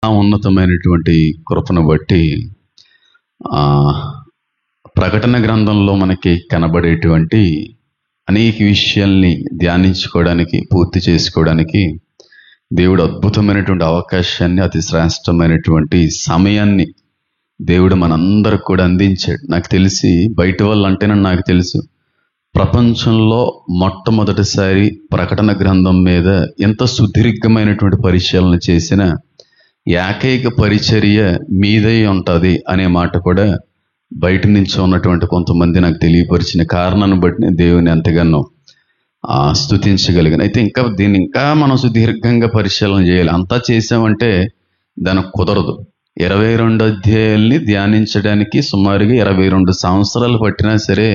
ఆ ఉన్నతమైనటువంటి కృపను బట్టి ప్రకటన గ్రంథంలో మనకి కనబడేటువంటి అనేక విషయాల్ని ధ్యానించుకోవడానికి, పూర్తి చేసుకోవడానికి దేవుడు అద్భుతమైనటువంటి అవకాశాన్ని, అతి శ్రేష్టమైనటువంటి సమయాన్ని దేవుడు మనందరికి కూడా అందించాడు. నాకు తెలిసి బయట వాళ్ళు అంటేనే నాకు తెలుసు, ప్రపంచంలో మొట్టమొదటిసారి ప్రకటన గ్రంథం మీద ఎంత సుదీర్ఘమైనటువంటి పరిశీలన చేసిన ఏకైక పరిచర్య మీదే ఉంటుంది అనే మాట కూడా బయట నుంచి ఉన్నటువంటి కొంతమంది నాకు తెలియపరిచిన కారణాన్ని బట్టి నేను దేవుని ఎంతగానో స్తుతించగలిగాను. అయితే దీన్ని ఇంకా మనం సుదీర్ఘంగా పరిశీలన చేయాలి. అంతా చేసామంటే దానికి కుదరదు. 22 అధ్యాయాల్ని ధ్యానించడానికి సుమారుగా 22 సంవత్సరాలు పట్టినా సరే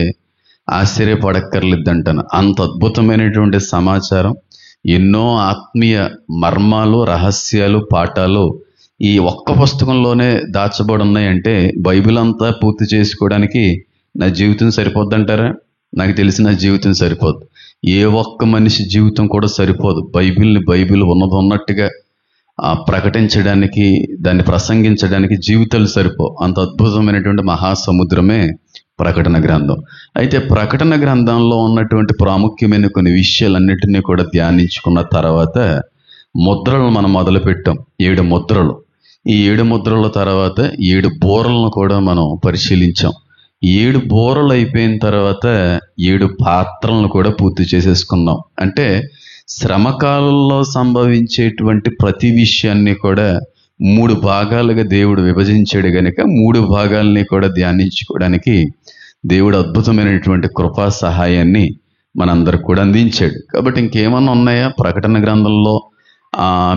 ఆశ్చర్యపడక్కర్లేదంటాను. అంత అద్భుతమైనటువంటి సమాచారం, ఎన్నో ఆత్మీయ మర్మాలు, రహస్యాలు, పాఠాలు ఈ ఒక్క పుస్తకంలోనే దాచబడి ఉన్నాయంటే బైబిల్ అంతా పూర్తి చేసుకోవడానికి నా జీవితం సరిపోద్దంటారా? నాకు తెలిసి నా జీవితం సరిపోదు. ఏ ఒక్క మనిషి జీవితం కూడా సరిపోదు. బైబిల్ ఉన్నట్టుగా ప్రకటించడానికి, దాన్ని ప్రసంగించడానికి జీవితాలు సరిపో. అంత అద్భుతమైనటువంటి మహాసముద్రమే ప్రకటన గ్రంథం. అయితే ప్రకటన గ్రంథంలో ఉన్నటువంటి ప్రాముఖ్యమైన కొన్ని విషయాలన్నిటినీ కూడా ధ్యానించుకున్న తర్వాత ముద్రలు మనం మొదలు పెట్టాం. 7 ముద్రలు. ఈ 7 ముద్రల తర్వాత 7 బూరలను కూడా మనం పరిశీలించాం. 7 బూరలు అయిపోయిన తర్వాత 7 పాత్రలను కూడా పూర్తి చేసేసుకున్నాం. అంటే శ్రమకాలంలో సంభవించేటువంటి ప్రతి విషయాన్ని కూడా 3 భాగాలుగా దేవుడు విభజించాడు గనుక 3 భాగాల్ని కూడా ధ్యానించుకోవడానికి దేవుడు అద్భుతమైనటువంటి కృపా సహాయాన్ని మనందరికి కూడా అందించాడు. కాబట్టి ఇంకేమన్నా ఉన్నాయా ప్రకటన గ్రంథంలో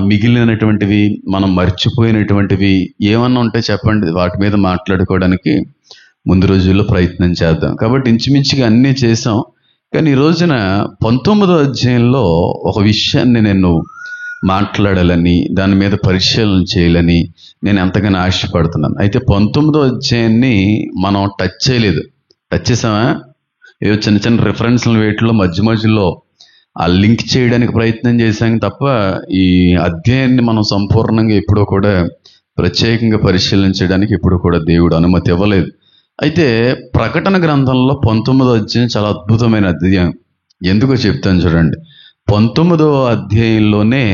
మిగిలినటువంటివి, మనం మర్చిపోయినటువంటివి ఏమన్నా ఉంటే చెప్పండి. వాటి మీద మాట్లాడుకోవడానికి ముందు రోజుల్లో ప్రయత్నం చేద్దాం. కాబట్టి ఇంచుమించుగా అన్నీ చేసాం. కానీ ఈ రోజున 19వ అధ్యాయంలో ఒక విషయాన్ని నేను మాట్లాడాలని, దాని మీద పరిశీలన చేయాలని నేను ఎంతగానో ఆశపడుతున్నాను. అయితే 19వ అధ్యాయాన్ని మనం టచ్ చేయలేదు. టచ్ చేసామా? ఏదో చిన్న చిన్న రిఫరెన్స్ల వేటిలో మధ్యలో ఆ లింక్ చేయడానికి ప్రయత్నం చేశాం తప్ప ఈ అధ్యాయాన్ని మనం సంపూర్ణంగా ఎప్పుడూ కూడా ప్రత్యేకంగా పరిశీలించడానికి ఎప్పుడు కూడా దేవుడు అనుమతి ఇవ్వలేదు. అయితే ప్రకటన గ్రంథంలో 19వ అధ్యాయం చాలా అద్భుతమైన అధ్యాయం. ఎందుకో చెప్తాను చూడండి. 19వ అధ్యాయంలోనే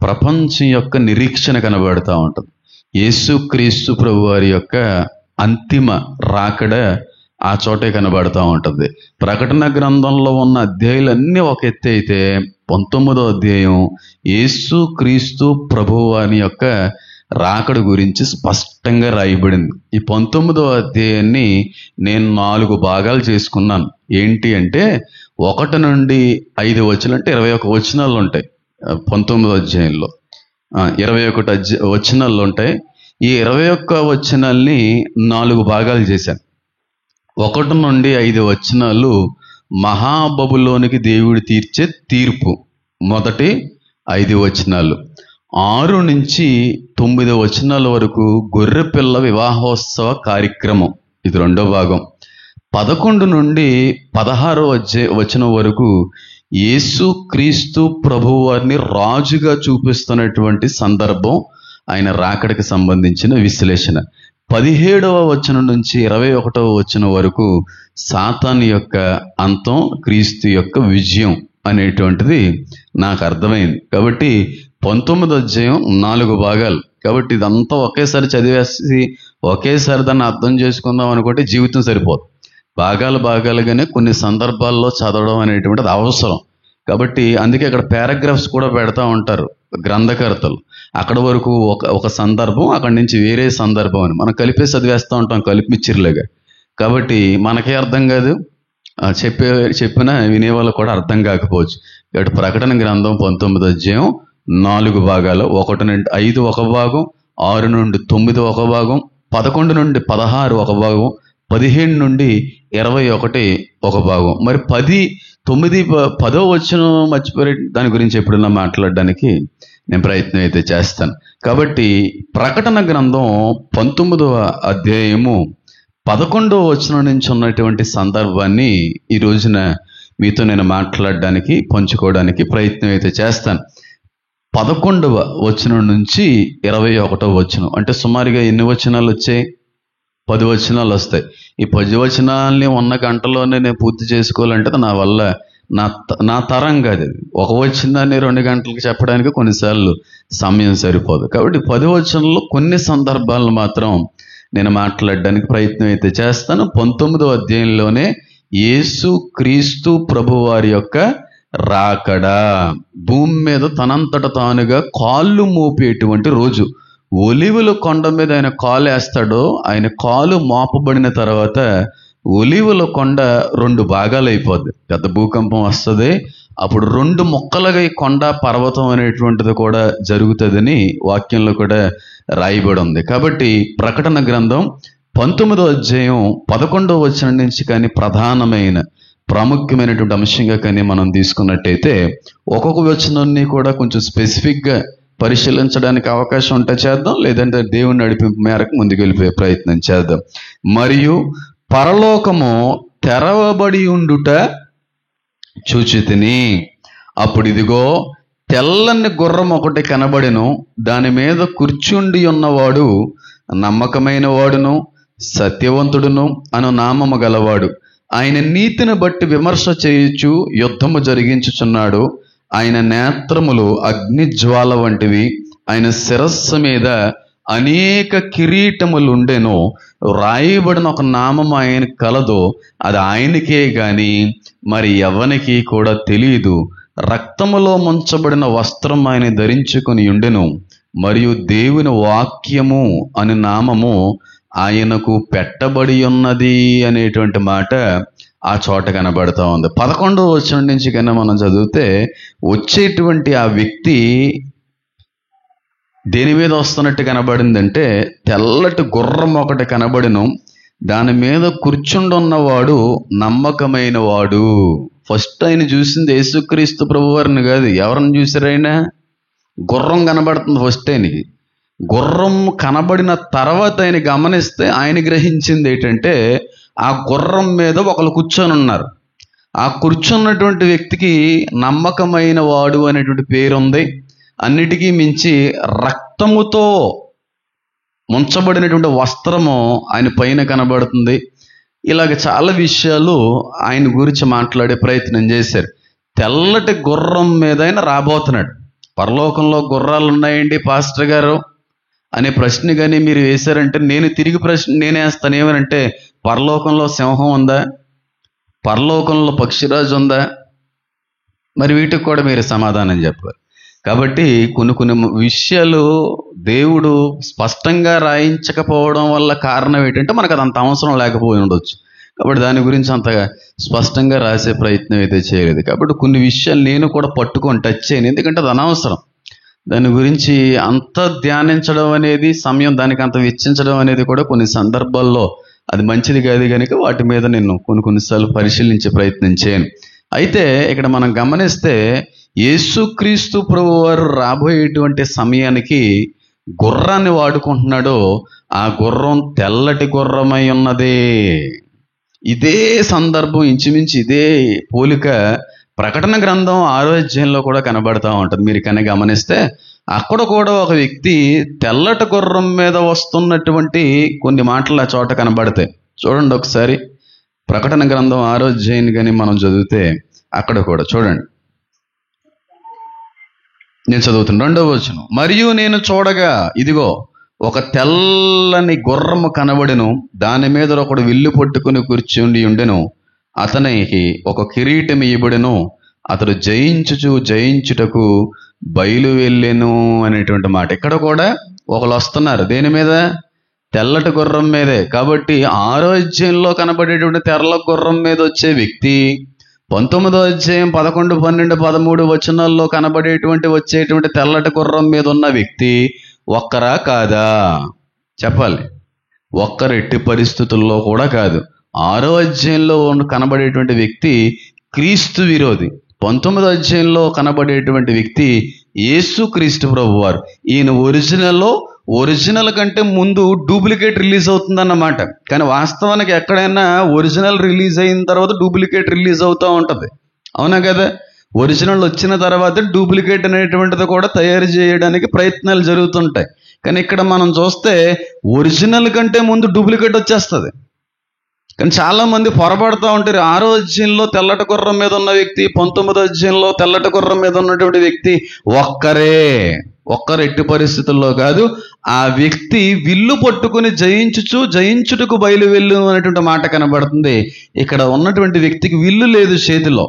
ప్రపంచం యొక్క నిరీక్షణ కనబడతా ఉంటుంది. యేసుక్రీస్తు ప్రభు వారి యొక్క అంతిమ రాకడ ఆ చోటే కనబడతా ఉంటుంది. ప్రకటన గ్రంథంలో ఉన్న అధ్యాయులన్నీ ఒక ఎత్తు అయితే 19వ అధ్యాయం యేసుక్రీస్తు ప్రభు వారి యొక్క రాకడ గురించి స్పష్టంగా రాయబడింది. ఈ 19వ అధ్యాయాన్ని నేను 4 భాగాలు చేసుకున్నాను. ఏంటి అంటే 1 నుండి 5 వచనాలు, అంటే 21 వచనాలు ఉంటాయి 19వ అధ్యాయంలో. 21 వచనాలు ఉంటాయి. ఈ 21 వచనాల్ని 4 భాగాలు చేశాను. 1 నుండి 5 వచనాలు మహాబబులోనికి దేవుడు తీర్చే తీర్పు, మొదటి 5 వచనాలు. 6 నుంచి 9 వచనాల వరకు గొర్రెపిల్ల వివాహోత్సవ కార్యక్రమం, ఇది 2వ భాగం. 11 నుండి 16 వచనం వరకు యేసుక్రీస్తు ప్రభువు వారిని రాజుగా చూపిస్తున్నటువంటి సందర్భం, ఆయన రాకడికి సంబంధించిన విశ్లేషణ. 17వ వచనం నుంచి 21వ వచనం వరకు సాతాను యొక్క అంతం, క్రీస్తు యొక్క విజయం అనేటువంటిది నాకు అర్థమైంది. కాబట్టి 19వ అధ్యాయం 4 భాగాలు. కాబట్టి ఇదంతా ఒకేసారి చదివేసి ఒకేసారి దాన్ని అర్థం చేసుకుందాం అనుకుంటే జీవితం సరిపోదు. భాగాలుగానే కొన్ని సందర్భాల్లో చదవడం అనేటువంటిది అవసరం. కాబట్టి అందుకే అక్కడ పారాగ్రాఫ్స్ కూడా పెడతా ఉంటారు గ్రంథకర్తలు. అక్కడ వరకు ఒక సందర్భం, అక్కడి నుంచి వేరే సందర్భం అని మనం కలిపేసి చదివేస్తూ ఉంటాం, కలిపిమిచ్చిర్లాగా. కాబట్టి మనకే అర్థం కాదు, చెప్పినా వినేవాళ్ళు కూడా అర్థం కాకపోవచ్చు. కాబట్టి ప్రకటన గ్రంథం 19వ అధ్యాయం 4 భాగాలు. 1 నుండి 5 ఒక భాగం, 6 నుండి 9 ఒక భాగం, 11 నుండి 16 ఒక భాగం, 15 నుండి 21 ఒక భాగం. మరి 10వ వచనం మర్చిపోయే దాని గురించి ఎప్పుడన్నా మాట్లాడడానికి నేను ప్రయత్నం అయితే చేస్తాను. కాబట్టి ప్రకటన గ్రంథం 19వ అధ్యాయము 11వ వచనం నుంచి ఉన్నటువంటి సందర్భాన్ని ఈ రోజున మీతో నేను మాట్లాడడానికి, పంచుకోవడానికి ప్రయత్నం అయితే చేస్తాను. 11వ వచనం నుంచి 21వ వచనం, అంటే సుమారుగా ఎన్ని వచనాలు వచ్చాయి? 10 వచనాలు వస్తాయి. ఈ 10 వచనాలని ఉన్న గంటలోనే నేను పూర్తి చేసుకోవాలంటే నా వల్ల నా తరం కాదు. అది ఒక వచనాన్ని 2 గంటలకు చెప్పడానికి కొన్నిసార్లు సమయం సరిపోదు. కాబట్టి 10 వచనంలో కొన్ని సందర్భాలను మాత్రం నేను మాట్లాడడానికి ప్రయత్నం అయితే చేస్తాను. 19వ అధ్యాయంలోనే యేసు క్రీస్తు ప్రభువారి యొక్క రాకడా, భూమి మీద తనంతట తానుగా కాళ్ళు మోపేటువంటి రోజు. ఒలీవల కొండ మీద ఆయన కాలు వేస్తాడో, ఆయన కాలు మోపబడిన తర్వాత ఒలీవల కొండ 2 భాగాలు అయిపోద్ది. పెద్ద భూకంపం వస్తుంది. అప్పుడు 2 ముక్కలుగా ఈ కొండ పర్వతం అనేటువంటిది కూడా జరుగుతుందని వాక్యంలో కూడా రాయబడి ఉంది. కాబట్టి ప్రకటన గ్రంథం 19వ అధ్యాయం 11వ వచనం నుంచి కానీ ప్రధానమైన ప్రాముఖ్యమైనటువంటి అంశంగా కానీ మనం తీసుకున్నట్టయితే ఒక్కొక్క వచనాన్ని కూడా కొంచెం స్పెసిఫిక్గా పరిశీలించడానికి అవకాశం ఉంటే చేద్దాం, లేదంటే దేవుని నడిపింపు మేరకు ముందుకు వెళ్ళిపోయే ప్రయత్నం చేద్దాం. మరియు పరలోకము తెరవబడి ఉండుట చూచితిని. అప్పుడు ఇదిగో తెల్లని గుర్రం ఒకటి కనబడెను. దాని మీద కూర్చుండి ఉన్నవాడు నమ్మకమైన వాడును సత్యవంతుడును అను నామము గలవాడు. ఆయన నీతిని బట్టి విమర్శ చేయుచు యుద్ధము జరిగించుచున్నాడు. ఆయన నేత్రములు అగ్నిజ్వాల వంటివి. ఆయన శిరస్సు మీద అనేక కిరీటములుండెను. రాయబడిన ఒక నామం ఆయన కలదు, అది ఆయనకే గాని మరి ఎవనికి కూడా తెలియదు. రక్తములో ముంచబడిన వస్త్రం ఆయన ధరించుకొని ఉండెను. మరియు దేవుని వాక్యము అని నామము ఆయనకు పెట్టబడి ఉన్నది అనేటువంటి మాట ఆ చోట కనబడతా ఉంది. 11వ వచనం నుంచి కన్నా మనం చదివితే వచ్చేటువంటి ఆ వ్యక్తి దేని మీద వస్తున్నట్టు కనబడిందంటే తెల్లటి గుర్రం ఒకటి కనబడిను. దాని మీద కూర్చుండున్నవాడు నమ్మకమైన వాడు. ఫస్ట్ ఆయన చూసింది యేసుక్రీస్తు ప్రభువారిని కాదు. ఎవరిని చూసారు? ఆయన గుర్రం కనబడుతుంది ఫస్ట్ ఆయనకి. గుర్రం కనబడిన తర్వాత ఆయన గమనిస్తే ఆయన గ్రహించింది ఏంటంటే ఆ గుర్రం మీద ఒకరు కూర్చొని ఉన్నారు. ఆ కూర్చున్నటువంటి వ్యక్తికి నమ్మకమైన వాడు అనేటువంటి పేరు ఉంది. అన్నిటికీ మించి రక్తముతో ముంచబడినటువంటి వస్త్రము ఆయన పైన కనబడుతుంది. ఇలాగ చాలా విషయాలు ఆయన గురించి మాట్లాడే ప్రయత్నం చేశారు. తెల్లటి గుర్రం మీద ఆయన రాబోతున్నాడు. పరలోకంలో గుర్రాలు ఉన్నాయండి పాస్టర్ గారు అనే ప్రశ్న కానీ మీరు వేశారంటే నేను తిరిగి ప్రశ్న నేనేస్తాను. ఏమనంటే పరలోకంలో సింహం ఉందా? పరలోకంలో పక్షిరాజు ఉందా? మరి వీటికి కూడా మీరు సమాధానం చెప్పాలి. కాబట్టి కొన్ని విషయాలు దేవుడు స్పష్టంగా రాయించకపోవడం వల్ల కారణం ఏంటంటే మనకు అది అంత అవసరం లేకపోయి ఉండొచ్చు. కాబట్టి దాని గురించి అంతగా స్పష్టంగా రాసే ప్రయత్నం అయితే చేయలేదు. కాబట్టి కొన్ని విషయాలు నేను కూడా పట్టుకొని టచ్ చేయను, ఎందుకంటే అది అనవసరం. దాని గురించి అంత ధ్యానించడం అనేది, సమయం దానికి అంత వెచ్చించడం అనేది కూడా కొన్ని సందర్భాల్లో అది మంచిది కాదు. కనుక వాటి మీద నేను కొన్నిసార్లు పరిశీలించే ప్రయత్నం చేయను. అయితే ఇక్కడ మనం గమనిస్తే యేసుక్రీస్తు ప్రభువారు రాబోయేటువంటి సమయానికి గుర్రాన్ని వాడుకుంటున్నాడు. ఆ గుర్రం తెల్లటి గుర్రమై ఉన్నది. ఇదే సందర్భం, ఇంచుమించు ఇదే పోలిక ప్రకటన గ్రంథం 6వ అధ్యాయంలో కూడా కనబడతా ఉంటుంది. మీరు కనుక గమనిస్తే అక్కడ కూడా ఒక వ్యక్తి తెల్లటి గుర్రం మీద వస్తున్నటువంటి కొన్ని మాటలు ఆ చోట కనబడతాయి. చూడండి ఒకసారి ప్రకటన గ్రంథం 6వ అధ్యాయం కానీ మనం చదివితే అక్కడ కూడా చూడండి. నేను చదువుతున్నా 2వ వచనం. మరియు నేను చూడగా ఇదిగో ఒక తెల్లని గుర్రము కనబడెను. దాని మీద ఒకడు విల్లు పట్టుకుని కూర్చుండి ఉండెను. అతనికి ఒక కిరీటం ఇవ్వబడెను. అతడు జయించుటకు బయలు వెళ్ళెను అనేటువంటి మాట. ఇక్కడ కూడా ఒకళ్ళు వస్తున్నారు. దేని మీద? తెల్లటి గుర్రం మీదే. కాబట్టి 6వ అధ్యాయంలో కనబడేటువంటి తెల్ల గుర్రం మీద వచ్చే వ్యక్తి 19వ అధ్యాయం 11, 12, 13 వచనాల్లో వచ్చేటువంటి తెల్లటి గుర్రం మీద ఉన్న వ్యక్తి ఒక్కరా కాదా? చెప్పాలి. ఒక్కరు ఎట్టి పరిస్థితుల్లో కూడా కాదు. 6వ అధ్యాయంలో కనబడేటువంటి వ్యక్తి క్రీస్తు విరోధి. 19వ అధ్యాయంలో కనబడేటువంటి వ్యక్తి యేసు క్రీస్తు ప్రభువారు. ఈయన ఒరిజినల్ కంటే ముందు డూప్లికేట్ రిలీజ్ అవుతుందన్నమాట. కానీ వాస్తవానికి ఎక్కడైనా ఒరిజినల్ రిలీజ్ అయిన తర్వాత డూప్లికేట్ రిలీజ్ అవుతూ ఉంటుంది. అవునా కదా? ఒరిజినల్ వచ్చిన తర్వాత డూప్లికేట్ అనేటువంటిది కూడా తయారు చేయడానికి ప్రయత్నాలు జరుగుతుంటాయి. కానీ ఇక్కడ మనం చూస్తే ఒరిజినల్ కంటే ముందు డూప్లికేట్ వచ్చేస్తుంది. కానీ చాలామంది పొరపడుతూ ఉంటారు. 6వ అధ్యాయంలో తెల్లటి గుర్రం మీద ఉన్న వ్యక్తి, 19వ అధ్యాయంలో తెల్లటి గుర్రం మీద ఉన్నటువంటి వ్యక్తి ఒక్కరు ఎట్టి పరిస్థితుల్లో కాదు. ఆ వ్యక్తి విల్లు పట్టుకుని జయించుటకు బయలు వెళ్ళు అనేటువంటి మాట కనబడుతుంది. ఇక్కడ ఉన్నటువంటి వ్యక్తికి విల్లు లేదు చేతిలో.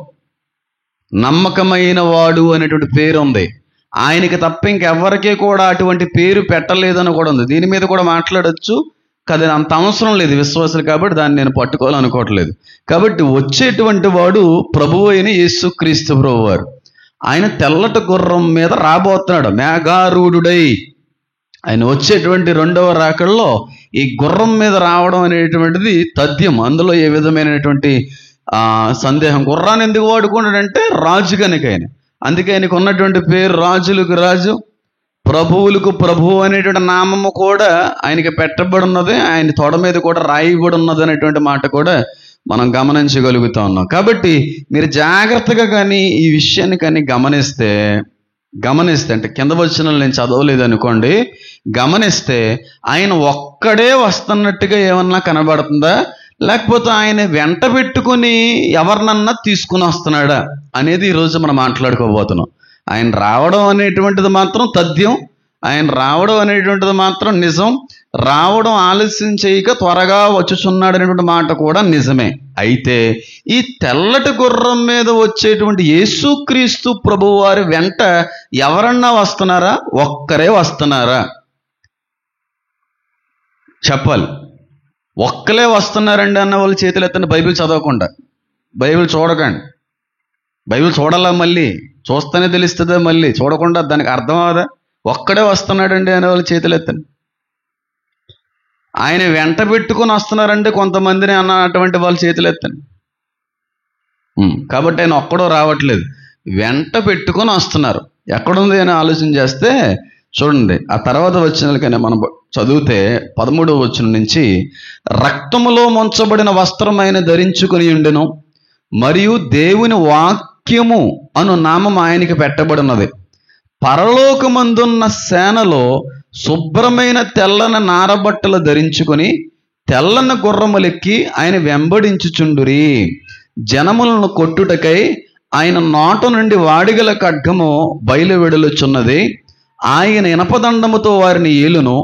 నమ్మకమైన వాడు అనేటువంటి పేరు ఉంది. ఆయనకి తప్ప ఇంకెవ్వరికీ కూడా అటువంటి పేరు పెట్టలేదని కూడా ఉంది. దీని మీద కూడా మాట్లాడొచ్చు కదా, అంత అవసరం లేదు విశ్వాసులు కాబట్టి దాన్ని నేను పట్టుకోవాలనుకోవట్లేదు. కాబట్టి వచ్చేటువంటి వాడు ప్రభువు అయిన యేసుక్రీస్తు ప్రభువారు. ఆయన తెల్లటి గుర్రం మీద రాబోతున్నాడు, మేఘారూఢుడై. ఆయన వచ్చేటువంటి 2వ రాకడలో ఈ గుర్రం మీద రావడం అనేటువంటిది తథ్యం. అందులో ఏ విధమైనటువంటి సందేహం. గుర్రాన్ని ఎందుకు వాడుకున్నాడంటే రాజు కనుక ఆయన. అందుకే ఆయనకు ఉన్నటువంటి పేరు రాజులకు రాజు, ప్రభువులకు ప్రభువు అనేటువంటి నామము కూడా ఆయనకి పెట్టబడి ఉన్నది. ఆయన తొడ మీద కూడా రాయబడి ఉన్నది అనేటువంటి మాట కూడా మనం గమనించగలుగుతా ఉన్నాం. కాబట్టి మీరు జాగ్రత్తగా కానీ ఈ విషయాన్ని కానీ గమనిస్తే అంటే కింద వచనాలు నేను చదవలేదు అనుకోండి, గమనిస్తే ఆయన ఒక్కడే వస్తున్నట్టుగా ఏమన్నా కనబడుతుందా, లేకపోతే ఆయన వెంట పెట్టుకుని ఎవరినన్నా తీసుకుని వస్తున్నాడా అనేది ఈరోజు మనం మాట్లాడుకోబోతున్నాం. ఆయన రావడం అనేటువంటిది మాత్రం తథ్యం, ఆయన రావడం అనేటువంటిది మాత్రం నిజం. రావడం ఆలస్యం చేయక త్వరగా వచ్చుచున్నాడు అనేటువంటి మాట కూడా నిజమే. అయితే ఈ తెల్లటి గుర్రం మీద వచ్చేటువంటి యేసుక్రీస్తు ప్రభువు వారి వెంట ఎవరన్నా వస్తున్నారా? ఒక్కరే వస్తున్నారా? చెప్పాలి. ఒక్కలే వస్తున్నారండి అన్న వాళ్ళు చేతులు ఎత్తండి. బైబిల్ చదవకుండా, బైబిల్ చూడకండి. బైబిల్ చూడాలా? మళ్ళీ చూస్తేనే తెలుస్తుందా? మళ్ళీ చూడకుండా దానికి అర్థం అవదా? ఒక్కడే వస్తున్నాడండి అనే వాళ్ళు చేతులు ఎత్తండి. ఆయన వెంట పెట్టుకుని వస్తున్నారంటే కొంతమందిని అన్నటువంటి వాళ్ళు చేతులు ఎత్తండి. కాబట్టి ఆయన ఒక్కడో రావట్లేదు, వెంట పెట్టుకొని వస్తున్నారు. ఎక్కడుంది అని ఆలోచన చేస్తే చూడండి, ఆ తర్వాత వచనాలకైనా మనం చదివితే 13వ వచనం నుంచి, రక్తములో ముంచబడిన వస్త్రం ఆయన ధరించుకుని ఉండెను, మరియు దేవుని వాక్యము అను నామం ఆయనకి పెట్టబడినది. పరలోకమందున్న సేనలో శుభ్రమైన తెల్లని నారబట్టలు ధరించుకొని తెల్లని గుర్రములెక్కి ఆయన వెంబడించుచుండురి. జనములను కొట్టుటకై ఆయన నోట నుండి వాడిగల ఖడ్గము బయలువెడలుచున్నది. ఆయన ఇనపదండముతో వారిని ఏలును.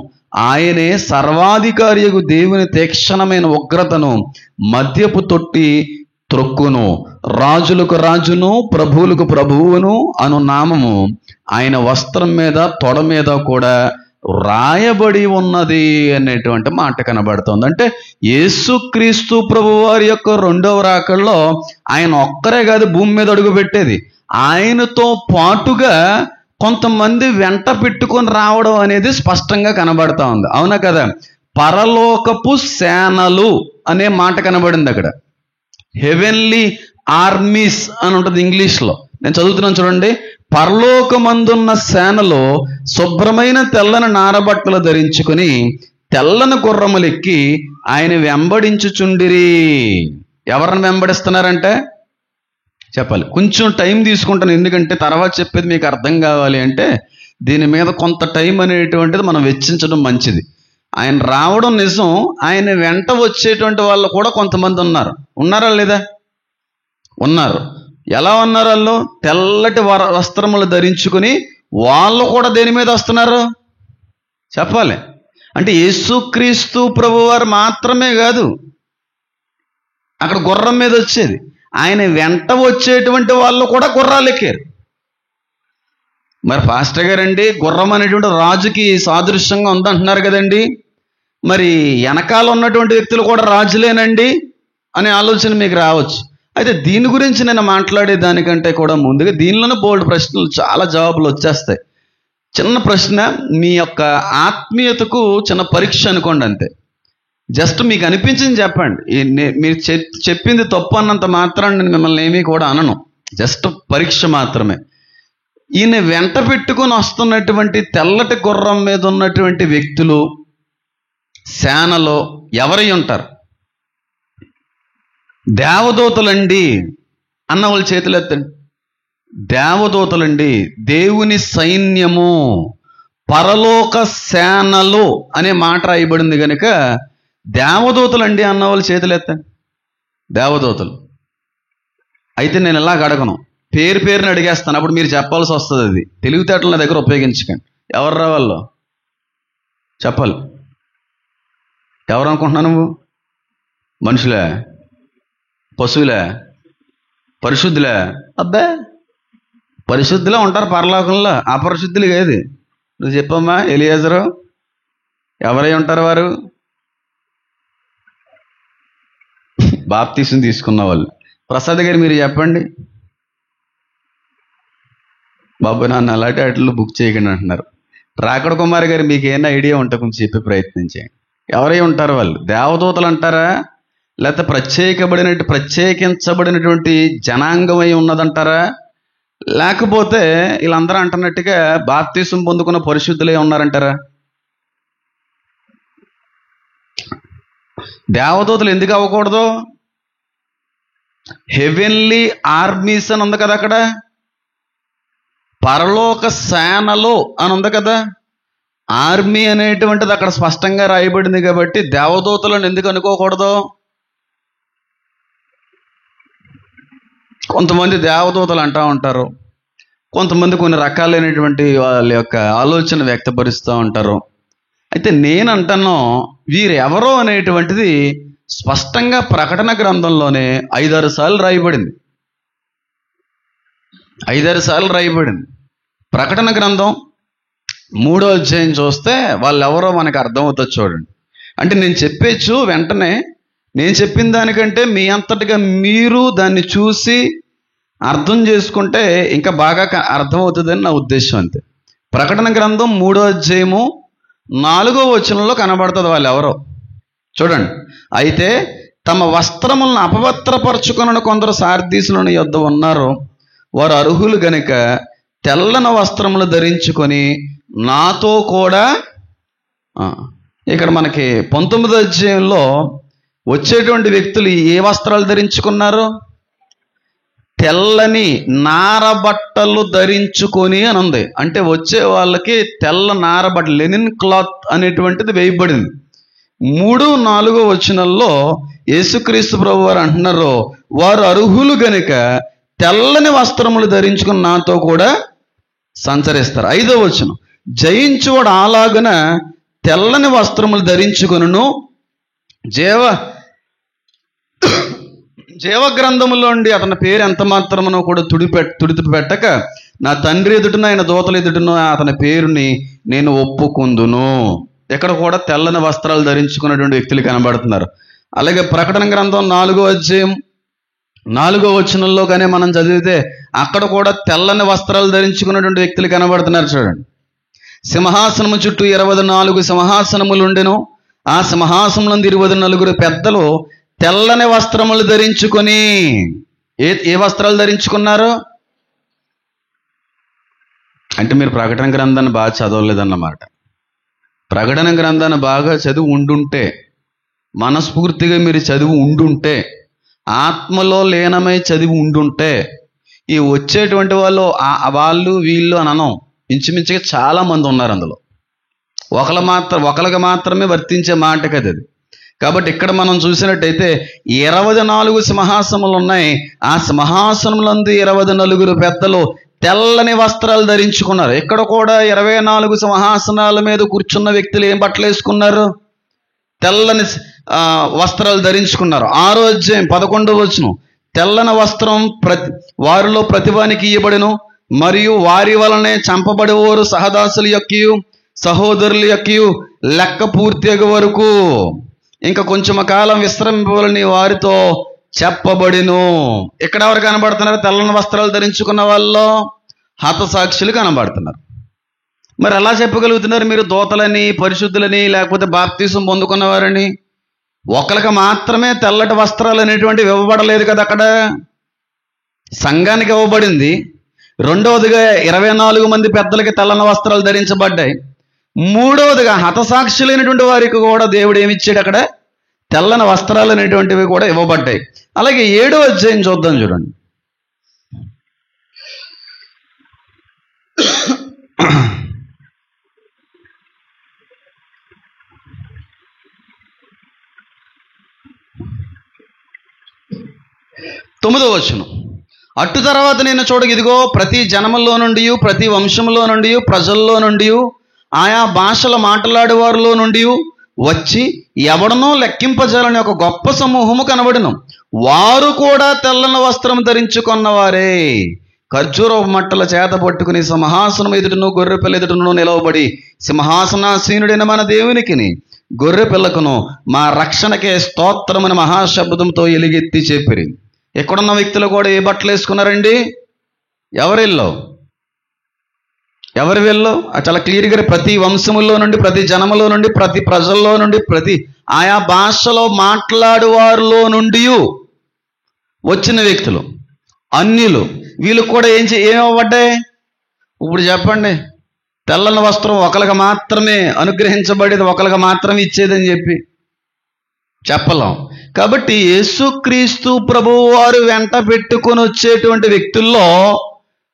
ఆయనే సర్వాధికారియగు దేవుని తీక్షణమైన ఉగ్రతను మద్యపు తొట్టి త్రొక్కును. రాజులకు రాజును ప్రభువులకు ప్రభువును అను నామము ఆయన వస్త్రం మీద తొడ మీద కూడా రాయబడి ఉన్నది అనేటువంటి మాట కనబడుతుంది. అంటే యేసుక్రీస్తు ప్రభువారి యొక్క 2వ రాకడలో ఆయన ఒక్కరే కాదు భూమి మీద అడుగు పెట్టేది, ఆయనతో పాటుగా కొంతమంది వెంట పెట్టుకొని రావడం అనేది స్పష్టంగా కనబడతా ఉంది. అవునా కదా? పరలోకపు సేనలు అనే మాట కనబడింది అక్కడ. హెవెన్లీ ఆర్మీస్ అని ఉంటుంది ఇంగ్లీష్లో. నేను చదువుతున్నాను చూడండి. పరలోకమందున్న సేనలో శుభ్రమైన తెల్లని నారబట్టలు ధరించుకుని తెల్లని గుర్రములెక్కి ఆయన వెంబడించుచుండిరి. ఎవరిని వెంబడిస్తున్నారంటే చెప్పాలి. కొంచెం టైం తీసుకుంటాను, ఎందుకంటే తర్వాత చెప్పేది మీకు అర్థం కావాలి అంటే దీని మీద కొంత టైం అనేటువంటిది మనం వెచ్చించడం మంచిది. ఆయన రావడం నిజం, ఆయన వెంట వచ్చేటువంటి వాళ్ళు కూడా కొంతమంది ఉన్నారా లేదా? ఉన్నారు. ఎలా ఉన్నారు వాళ్ళు? తెల్లటి వస్త్రములు ధరించుకుని వాళ్ళు కూడా దేని మీద వస్తున్నారు చెప్పాలి. అంటే యేసుక్రీస్తు ప్రభువారు మాత్రమే కాదు అక్కడ గుర్రం మీద వచ్చేది, ఆయన వెంట వచ్చేటువంటి వాళ్ళు కూడా గుర్రాలు ఎక్కారు. మరి పాస్టర్ గారండి గుర్రం అనేటువంటి రాజుకి సాదృశ్యంగా ఉందంటున్నారు కదండి, మరి వెనకాల ఉన్నటువంటి వ్యక్తులు కూడా రాజులేనండి అనే ఆలోచన మీకు రావచ్చు. అయితే దీని గురించి నేను మాట్లాడే దానికంటే కూడా ముందుగా దీనిలోనే బోల్డ్ ప్రశ్నలు, చాలా జవాబులు వచ్చేస్తాయి. చిన్న ప్రశ్న, మీ యొక్క ఆత్మీయతకు చిన్న పరీక్ష అనుకోండి అంతే. జస్ట్ మీకు అనిపించింది చెప్పండి. మీరు చెప్పింది తప్పు అన్నంత మాత్రాన్ని నేను మిమ్మల్ని ఏమీ కూడా అనను, జస్ట్ పరీక్ష మాత్రమే. ఈయన వెంట పెట్టుకుని వస్తున్నటువంటి తెల్లటి గుర్రం మీద ఉన్నటువంటి వ్యక్తులు సేనలో ఎవరై ఉంటారు? దేవదూతలండి అన్న వాళ్ళు చేతులు ఎత్తండి. దేవదూతలండి, దేవుని సైన్యము, పరలోక సేనలు అనే మాట రాయబడింది కనుక దేవదూతలండి అన్న వాళ్ళు చేతులు ఎత్తండి. దేవదూతలు అయితే నేను ఇలాగ అడగను, పేరుని అడిగేస్తాను, అప్పుడు మీరు చెప్పాల్సి వస్తుంది. అది తెలివితేటలు నా దగ్గర ఉపయోగించకండి. ఎవరు రావాలో చెప్పాలి. ఎవరు అనుకుంటున్నావు నువ్వు? మనుషులే? పశువులే? పరిశుద్ధులే? అబ్బే, పరిశుద్ధులే ఉంటారు పరలోకంలో, అపరిశుద్ధులు కాదు. నువ్వు చెప్పమ్మా ఎలియాజరు, ఎవరై ఉంటారు వారు? బాప్తీసం తీసుకున్న వాళ్ళు. ప్రసాద్ గారు మీరు చెప్పండి. బాబు నాన్న అలాంటి వాటిల్లో బుక్ చేయకండి అంటున్నారు. రాకడ కుమార్ గారు మీకు ఏమైనా ఐడియా ఉంటే కొంచెం చెప్పి ప్రయత్నించండి. ఎవరై ఉంటారు వాళ్ళు? దేవదూతలు అంటారా, లేకపోతే ప్రత్యేకించబడినటువంటి జనాంగమై ఉన్నదంటారా, లేకపోతే వీళ్ళందరూ అంటున్నట్టుగా బాప్తీసం పొందుకున్న పరిశుద్ధులే ఉన్నారంటారా? దేవదూతలు ఎందుకు అవ్వకూడదు? హెవెన్లీ ఆర్మీస్ అని ఉంది కదా, అక్కడ పరలోక సేనలు అని ఉంది కదా. ఆర్మీ అనేటువంటిది అక్కడ స్పష్టంగా రాయబడింది కాబట్టి దేవదూతలను ఎందుకు అనుకోకూడదు? కొంతమంది దేవదూతలు అంటూ ఉంటారు, కొంతమంది కొన్ని రకాలైనటువంటి వాళ్ళ యొక్క ఆలోచన వ్యక్తపరుస్తూ ఉంటారు. అయితే నేను అంటాను, వీరెవరో అనేటువంటిది స్పష్టంగా ప్రకటన గ్రంథంలోనే 5-6 సార్లు రాయబడింది. 5-6 సార్లు రాయబడింది. ప్రకటన గ్రంథం 3వ అధ్యాయం చూస్తే వాళ్ళెవరో మనకు అర్థమవుతుంది. చూడండి, అంటే నేను చెప్పేచ్చు వెంటనే నేను చెప్పిన దానికంటే మీ అంతటిగా మీరు దాన్ని చూసి అర్థం చేసుకుంటే ఇంకా బాగా అర్థమవుతుందని నా ఉద్దేశం. అంతే. ప్రకటన గ్రంథం 3వ అధ్యాయము 4వ వచనంలో కనబడుతుంది వాళ్ళు ఎవరో. చూడండి, అయితే తమ వస్త్రములను అపవిత్రపరచుకున్న కొందరు సార్దీసులను యొద్ద ఉన్నారు. వారు అర్హులు గనుక తెల్లని వస్త్రములు ధరించుకొని నాతో కూడా. ఇక్కడ మనకి 19వ అధ్యాయంలో వచ్చేటువంటి వ్యక్తులు ఏ వస్త్రాలు ధరించుకున్నారు? తెల్లని నారబట్టలు ధరించుకొని అని ఉంది. అంటే వచ్చే వాళ్ళకి తెల్ల నారబట్టలు, లెనిన్ క్లాత్ అనేటువంటిది వేయబడింది. 3-4 వచనాల్లో యేసుక్రీస్తు ప్రభు వారు అంటున్నారు, వారు అర్హులు గనుక తెల్లని వస్త్రములు ధరించుకుని నాతో కూడా సంచరిస్తారు. 5వ వచనం, జయించువాడు అలాగున తెల్లని వస్త్రములు ధరించుకొనును, జీవ గ్రంథములోండి అతని పేరు ఎంత మాత్రమునో కూడా తుడిపి పెట్టక నా తండ్రి ఎదుటను ఆయన దూతల ఎదుటను అతని పేరుని నేను ఒప్పుకుందును. ఇక్కడ కూడా తెల్లని వస్త్రాలు ధరించుకున్నటువంటి వ్యక్తులు కనబడుతున్నారు. అలాగే ప్రకటన గ్రంథం 4వ అధ్యాయం 4వ వచనంలో కానీ మనం చదివితే అక్కడ కూడా తెల్లని వస్త్రాలు ధరించుకున్నటువంటి వ్యక్తులు కనబడుతున్నారు. చూడండి, సింహాసనము చుట్టూ 24 సింహాసనములు ఉండెను. ఆ సింహాసనములందు 24 పెద్దలు తెల్లని వస్త్రములు ధరించుకొని. ఏ వస్త్రాలు ధరించుకున్నారు? అంటే మీరు ప్రకటన గ్రంథాన్ని బాగా చదవలేదన్నమాట. ప్రకటన గ్రంథాన్ని బాగా చదివి ఉండుంటే, మనస్ఫూర్తిగా మీరు చదివి ఉండుంటే, ఆత్మలో లీనమై చదివి ఉండుంటే, ఈ వచ్చేటువంటి వాళ్ళు వీళ్ళు అని అనం. ఇంచుమించుగా చాలా మంది ఉన్నారు అందులో. ఒకరికి మాత్రమే వర్తించే మాట కదా అది. కాబట్టి ఇక్కడ మనం చూసినట్టయితే 24 సింహాసనములు ఉన్నాయి. ఆ సింహాసనములందు 24 పెద్దలు తెల్లని వస్త్రాలు ధరించుకున్నారు. ఇక్కడ కూడా 24 సింహాసనాల మీద కూర్చున్న వ్యక్తులు ఏం బట్టలు వేసుకున్నారు? తెల్లని వస్త్రాలు ధరించుకున్నారు. 6వ అధ్యాయం 11వ వచనం, తెల్లని వస్త్రం వారిలో ప్రతివానికి ఇయ్యబడెను, మరియు వారి వలనే చంపబడేవారు సహదాసుల యొక్కయు సహోదరుల యొక్కయు లెక్క పూర్తి అయ్యే వరకు ఇంకా కొంచెం కాలం విశ్రమింపవలని వారితో చెప్పబడిను. ఇక్కడ ఎవరు కనబడుతున్నారు? తెల్లని వస్త్రాలు ధరించుకున్న వాళ్ళు హతసాక్షులు కనబడుతున్నారు. మరి ఎలా చెప్పగలుగుతున్నారు మీరు దూతలని, పరిశుద్ధులని, లేకపోతే బాప్తీసం పొందుకున్నవారని? ఒకరికి మాత్రమే తెల్లటి వస్త్రాలు అనేటువంటివి ఇవ్వబడలేదు కదా, అక్కడ సంఘానికి ఇవ్వబడింది. రెండవదిగా 24 మంది పెద్దలకి తెల్లని వస్త్రాలు ధరించబడ్డాయి. మూడవదిగా హతసాక్షులైనటువంటి వారికి కూడా దేవుడు ఏమిచ్చాడు? అక్కడ తెల్లని వస్త్రాలు అనేటువంటివి కూడా ఇవ్వబడ్డాయి. అలాగే 7వ అధ్యాయం చూద్దాం. చూడండి, తొమ్మిదో వచనం. అటు తర్వాత నేను చూడగా ఇదిగో ప్రతి జనములో నుండి, ప్రతి వంశంలో నుండి, ప్రజల్లో నుండి, ఆయా భాషల మాట్లాడే వారిలో నుండి వచ్చి ఎవడనో లెక్కింపజాలని ఒక గొప్ప సమూహము కనబడును. వారు కూడా తెల్లని వస్త్రం ధరించుకున్నవారే, ఖర్జూరపు మట్టల చేత పట్టుకుని సింహాసనం ఎదుటను గొర్రెపిల్ల ఎదుటను నిలవబడి సింహాసనాసీనుడైన మన దేవునికిని గొర్రెపిల్లకును మా రక్షణకే స్తోత్రమని మహాశబ్దంతో ఎలుగెత్తి చెప్పిరి. ఎక్కడున్న వ్యక్తులు కూడా ఏ బట్టలు వేసుకున్నారండి? ఎవరి వీళ్ళు చాలా క్లియర్గా ప్రతి వంశములో నుండి, ప్రతి జనములో నుండి, ప్రతి ప్రజల్లో నుండి, ప్రతి ఆయా భాషలో మాట్లాడు వారిలో నుండి వచ్చిన వ్యక్తులు, అన్యులు, వీళ్ళు కూడా ఏమవ్వబడ్డాయి? ఇప్పుడు చెప్పండి, తెల్లని వస్త్రం ఒకరికి మాత్రమే అనుగ్రహించబడేది, ఒకరికి మాత్రమే ఇచ్చేదని చెప్పి చెప్పలేం. కాబట్టి యేసుక్రీస్తు ప్రభువు వారు వెంట పెట్టుకొని వచ్చేటువంటి వ్యక్తుల్లో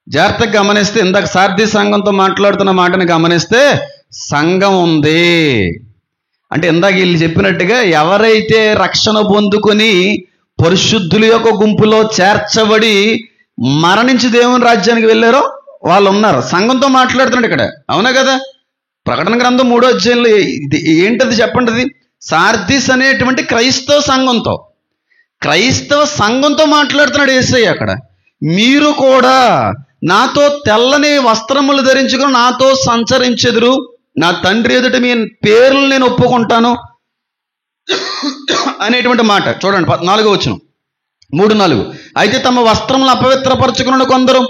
జాగ్రత్తగా గమనిస్తే, ఇందాక సార్థి సంఘంతో మాట్లాడుతున్న మాటని గమనిస్తే, సంఘం ఉంది అంటే ఇందాక వీళ్ళు చెప్పినట్టుగా ఎవరైతే రక్షణ పొందుకొని పరిశుద్ధుల యొక్క గుంపులో చేర్చబడి మరణించి దేవుని రాజ్యానికి వెళ్ళారో వాళ్ళు ఉన్నారు. సంఘంతో మాట్లాడుతున్నాడు ఇక్కడ, అవునా కదా? ప్రకటన గ్రంథం 3వ అధ్యాయంలో ఏంటది చెప్పండి. అది సార్దిస్ అనేటువంటి క్రైస్తవ సంఘంతో మాట్లాడుతున్నాడు యేసయ్య అక్కడ. మీరు కూడా నాతో తెల్లని వస్త్రములు ధరించుకుని నాతో సంచరించెదరు, నా తండ్రి ఎదుట మీ పేర్లు నేను ఒప్పుకుంటాను అనేటువంటి మాట చూడండి. 4వ వచనం 3:4. అయితే తమ వస్త్రములు అపవిత్రపరచుకున్న కొందరు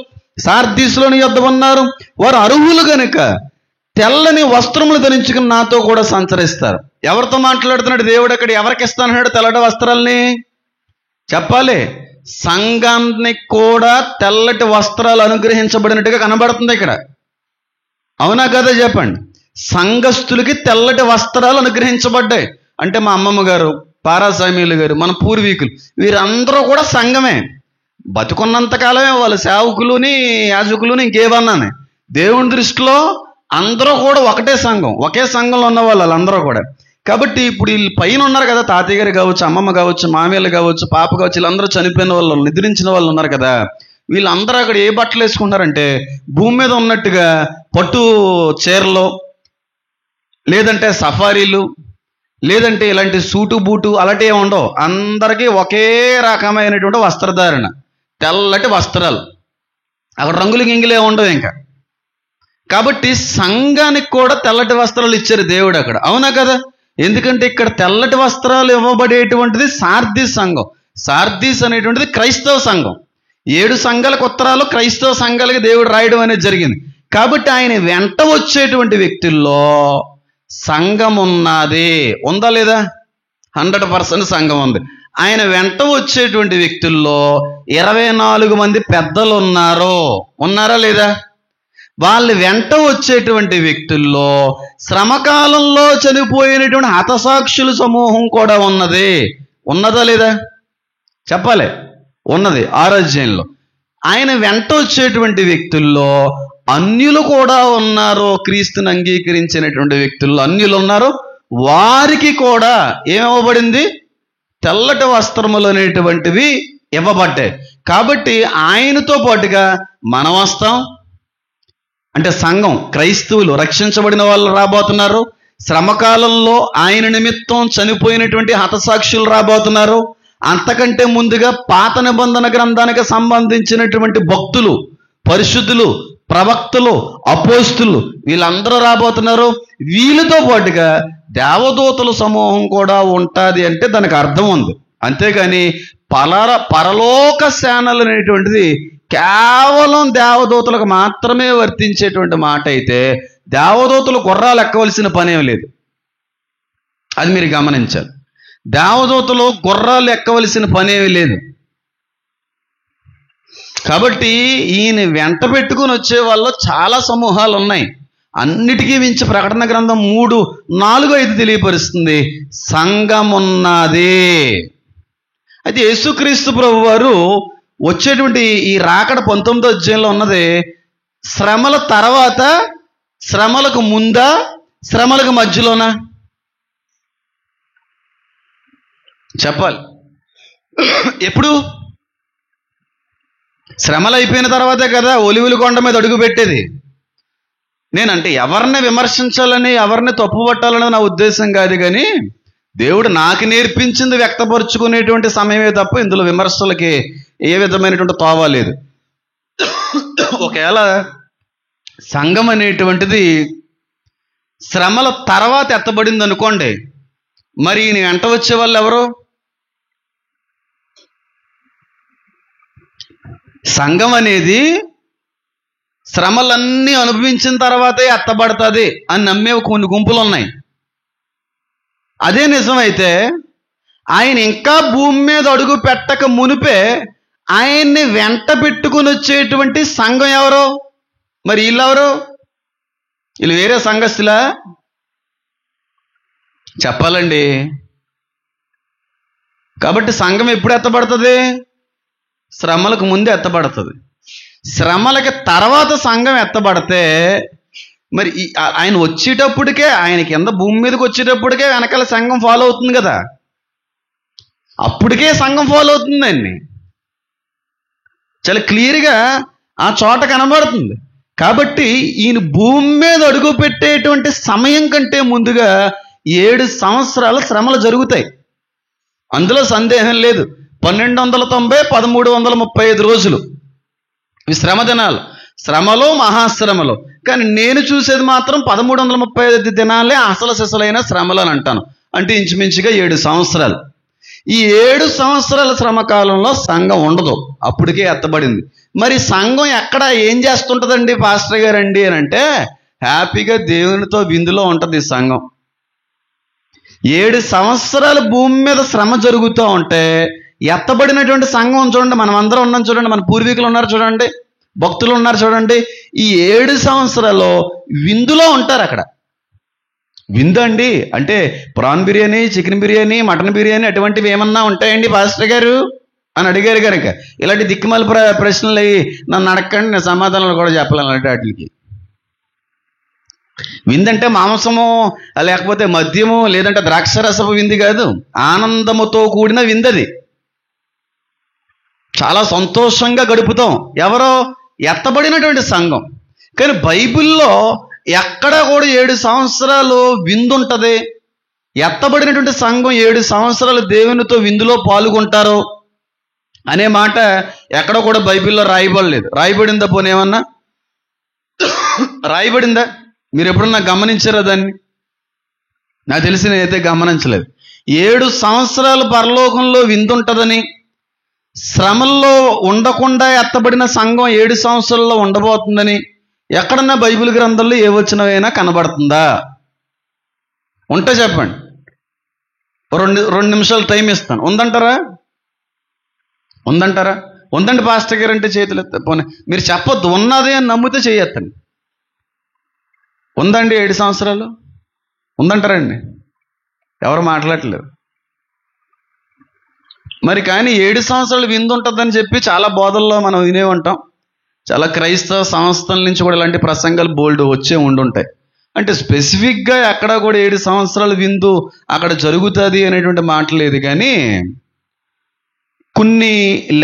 సార్దీసులోని యొద్ద ఉన్నారు, వారు అర్హులు గనుక తెల్లని వస్త్రములు ధరించుకుని నాతో కూడా సంచరిస్తారు. ఎవరితో మాట్లాడుతున్నాడు దేవుడు అక్కడ? ఎవరికి ఇస్తానన్నాడు తెల్లటి వస్త్రాలని? చెప్పాలి. సంఘానికి కూడా తెల్లటి వస్త్రాలు అనుగ్రహించబడినట్టుగా కనబడుతుంది ఇక్కడ, అవునా కదా? చెప్పండి. సంఘస్థులకి తెల్లటి వస్త్రాలు అనుగ్రహించబడ్డాయి. అంటే మా అమ్మమ్మ గారు, పారాసామీలు గారు, మన పూర్వీకులు, వీరందరూ కూడా సంఘమే. బతుకున్నంతకాలమే వాళ్ళు సేవకులుని, యాజకులుని, ఇంకేమన్నానే. దేవుని దృష్టిలో అందరూ కూడా ఒకటే సంఘం, ఒకే సంఘంలో ఉన్న వాళ్ళందరూ కూడా. కాబట్టి ఇప్పుడు వీళ్ళు పైన ఉన్నారు కదా, తాతయ్య గారు కావచ్చు, అమ్మమ్మ కావచ్చు, మామయ్యలు కావచ్చు, పాప కావచ్చు, వీళ్ళందరూ చనిపోయిన వాళ్ళు, నిద్రించిన వాళ్ళు ఉన్నారు కదా. వీళ్ళందరూ అక్కడ ఏ బట్టలు వేసుకుంటారంటే భూమి మీద ఉన్నట్టుగా పట్టు చీరలు, లేదంటే సఫారీలు, లేదంటే ఇలాంటి సూటు బూటు అలాంటివి ఉండవు. అందరికీ ఒకే రకమైనటువంటి వస్త్రధారణ, తెల్లటి వస్త్రాలు, అక్కడ రంగులు గింగులే ఉండవు ఇంకా. కాబట్టి సంఘానికి కూడా తెల్లటి వస్త్రాలు ఇచ్చారు దేవుడు అక్కడ, అవునా కదా? ఎందుకంటే ఇక్కడ తెల్లటి వస్త్రాలు ఇవ్వబడేటువంటిది సార్దీస్ సంఘం. సార్దీస్ అనేటువంటిది క్రైస్తవ సంఘం. 7 సంఘాలకు ఉత్తరాలు క్రైస్తవ సంఘాలకి దేవుడు రాయడం అనేది జరిగింది. కాబట్టి ఆయన వెంట వచ్చేటువంటి వ్యక్తుల్లో సంఘం ఉన్నది, ఉందా లేదా? 100% సంఘం ఉంది. ఆయన వెంట వచ్చేటువంటి వ్యక్తుల్లో 24 మంది పెద్దలు ఉన్నారా లేదా? వాళ్ళు వెంట వచ్చేటువంటి వ్యక్తుల్లో శ్రమకాలంలో చనిపోయినటువంటి హతసాక్షుల సమూహం కూడా ఉన్నదా లేదా? చెప్పాలి. ఉన్నది. 6వ అధ్యాయంలో ఆయన వెంట వచ్చేటువంటి వ్యక్తుల్లో అన్యులు కూడా ఉన్నారు. క్రీస్తుని అంగీకరించినటువంటి వ్యక్తుల్లో అన్యులు ఉన్నారు. వారికి కూడా ఏమివ్వబడింది? తెల్లటి వస్త్రములు అనేటువంటివి ఇవ్వబడ్డాయి. కాబట్టి ఆయనతో పాటుగా మనం వస్తాం. అంటే సంఘం, క్రైస్తవులు, రక్షించబడిన వాళ్ళు రాబోతున్నారు. శ్రమకాలంలో ఆయన నిమిత్తం చనిపోయినటువంటి హతసాక్షులు రాబోతున్నారు. అంతకంటే ముందుగా పాత నిబంధన గ్రంథానికి సంబంధించినటువంటి భక్తులు, పరిశుద్ధులు, ప్రవక్తలు, అపోస్తులు, వీళ్ళందరూ రాబోతున్నారు. వీళ్ళతో పాటుగా దేవదూతల సమూహం కూడా ఉంటుంది అంటే దానికి అర్థం ఉంది. అంతేగాని పరలోక సేనలు అనేటువంటిది కేవలం దేవదూతలకు మాత్రమే వర్తించేటువంటి మాట అయితే, దేవదూతలు గుర్రాలు ఎక్కవలసిన పనేం లేదు. అది మీరు గమనించాలి. దేవదూతలు గుర్రాలు ఎక్కవలసిన పనేమి లేదు. కాబట్టి ఈయన వెంట పెట్టుకుని వచ్చే వాళ్ళు చాలా సమూహాలు ఉన్నాయి. అన్నిటికీ మించి ప్రకటన గ్రంథం 3:4-5 తెలియపరుస్తుంది, సంఘమున్నది. అయితే యేసుక్రీస్తు ప్రభు వారు వచ్చేటువంటి ఈ రాకడ 19వ అధ్యాయంలో ఉన్నది శ్రమల తర్వాత, శ్రమలకు ముందా, శ్రమలకు మధ్యలోనా? చెప్పాలి. ఎప్పుడు? శ్రమలు అయిపోయిన తర్వాతే కదా ఒలివుల కొండ మీద అడుగు పెట్టేది. నేనంటే ఎవరిని విమర్శించాలని, ఎవరిని తప్పుపట్టాలని నా ఉద్దేశం కాదు, కానీ దేవుడు నాకు నేర్పించింది వ్యక్తపరుచుకునేటువంటి సమయమే తప్ప ఇందులో విమర్శలకి ఏ విధమైనటువంటి తోవ లేదు. ఒకవేళ సంఘం అనేటువంటిది శ్రమల తర్వాత ఎత్తబడింది అనుకోండి, మరి నీ వెంట వచ్చే వాళ్ళు ఎవరు? సంఘం అనేది శ్రమలన్నీ అనుభవించిన తర్వాతే ఎత్తబడుతుంది అని నమ్మే కొన్ని గుంపులు ఉన్నాయి. అదే నిజమైతే ఆయన ఇంకా భూమి మీద అడుగు పెట్టక మునిపే ఆయన్ని వెంట పెట్టుకుని వచ్చేటువంటి సంఘం ఎవరు? మరి వీళ్ళెవరు? వీళ్ళు వేరే సంఘస్థులా? చెప్పాలండి. కాబట్టి సంఘం ఎప్పుడు ఎత్తబడుతుంది? శ్రమలకు ముందు ఎత్తబడుతుంది. శ్రమలకి తర్వాత సంఘం ఎత్తబడితే మరి ఆయన వచ్చేటప్పటికే, ఆయన కింద భూమి మీదకి వచ్చేటప్పటికే వెనకాల సంఘం ఫాలో అవుతుంది కదా, అప్పటికే సంఘం ఫాలో అవుతుందండి. చాలా క్లియర్గా ఆ చోట కనబడుతుంది. కాబట్టి ఈయన భూమి మీద అడుగు పెట్టేటువంటి సమయం కంటే ముందుగా 7 సంవత్సరాల శ్రమలు జరుగుతాయి. అందులో సందేహం లేదు. 1290, 1335 రోజులు ఇవి శ్రమ దినాలు. శ్రమలో మహాశ్రమలో. కానీ నేను చూసేది మాత్రం 1335 దినాలే అసలు సిసలైన శ్రమలు అని అంటాను. అంటే ఇంచుమించుగా 7 సంవత్సరాలు. ఈ 7 సంవత్సరాల శ్రమ కాలంలో సంఘం ఉండదు, అప్పటికే ఎత్తబడింది. మరి సంఘం ఎక్కడ ఏం చేస్తుంటుందండి పాస్టర్ గారండి అని అంటే, హ్యాపీగా దేవునితో విందులో ఉంటుంది సంఘం. 7 సంవత్సరాలు భూమి మీద శ్రమ జరుగుతూ ఉంటే ఎత్తబడినటువంటి సంఘం చూడండి, మనం అందరం ఉన్నాం చూడండి, మన పూర్వీకులు ఉన్నారు చూడండి, భక్తులు ఉన్నారు చూడండి, ఈ 7 సంవత్సరాలు విందులో ఉంటారు. అక్కడ విందండి అంటే prawn biryani, chicken biryani, mutton biryani అటువంటివి ఏమన్నా ఉంటాయండి పాస్టర్ గారు అని అడిగారు కనుక ఇలాంటి దిక్కుమాల ప్రశ్నలు అయ్యి నన్ను అడగండి, నేను సమాధానాలు కూడా చెప్పలేను అలాంటి వాటికి. విందంటే మాంసము, లేకపోతే మద్యము, లేదంటే ద్రాక్షరసపు వింది కాదు, ఆనందముతో కూడిన విందది. చాలా సంతోషంగా గడుపుతాం. ఎవరో? ఎత్తబడినటువంటి సంఘం. కానీ బైబిల్లో ఎక్కడ కూడా 7 సంవత్సరాలు విందు ఉంటుంది. ఎత్తబడినటువంటి సంఘం 7 సంవత్సరాలు దేవునితో విందులో పాల్గొంటారు అనే మాట ఎక్కడ కూడా బైబిల్లో రాయబడలేదు. రాయబడిందా? పోనీ ఏమన్నా రాయబడిందా? మీరు ఎప్పుడన్నా గమనించారా దాన్ని? నాకు తెలిసి నేనైతే గమనించలేదు. 7 సంవత్సరాలు పరలోకంలో విందు ఉంటుందని, శ్రమల్లో ఉండకుండా ఎత్తబడిన సంఘం 7 సంవత్సరాల్లో ఉండబోతుందని ఎక్కడన్నా బైబిల్ గ్రంథంలో ఏ వచనమైనా కనబడుతుందా? ఉంటే చెప్పండి. 2 నిమిషాలు టైం ఇస్తాను. ఉందంటారా? ఉందంటారా? ఉందండి పాస్టర్ గారు అంటే చేతులు ఎత్త. పోనీ మీరు చెప్పొద్దు, ఉన్నది అని నమ్మితే చేయొద్దండి. ఉందండి 7 సంవత్సరాలు? ఉందంటారండి? ఎవరు మాట్లాడట్లేదు. మరి కానీ 7 సంవత్సరాలు విందు ఉంటుందని చెప్పి చాలా బోధల్లో మనం వినే ఉంటాం. చాలా క్రైస్తవ సంస్థల నుంచి కూడా ఇలాంటి ప్రసంగాలు బోల్డ్ వచ్చే ఉండుంటాయి. అంటే స్పెసిఫిక్గా ఎక్కడ కూడా 7 సంవత్సరాల విందు అక్కడ జరుగుతుంది అనేటువంటి మాట లేదు. కానీ కొన్ని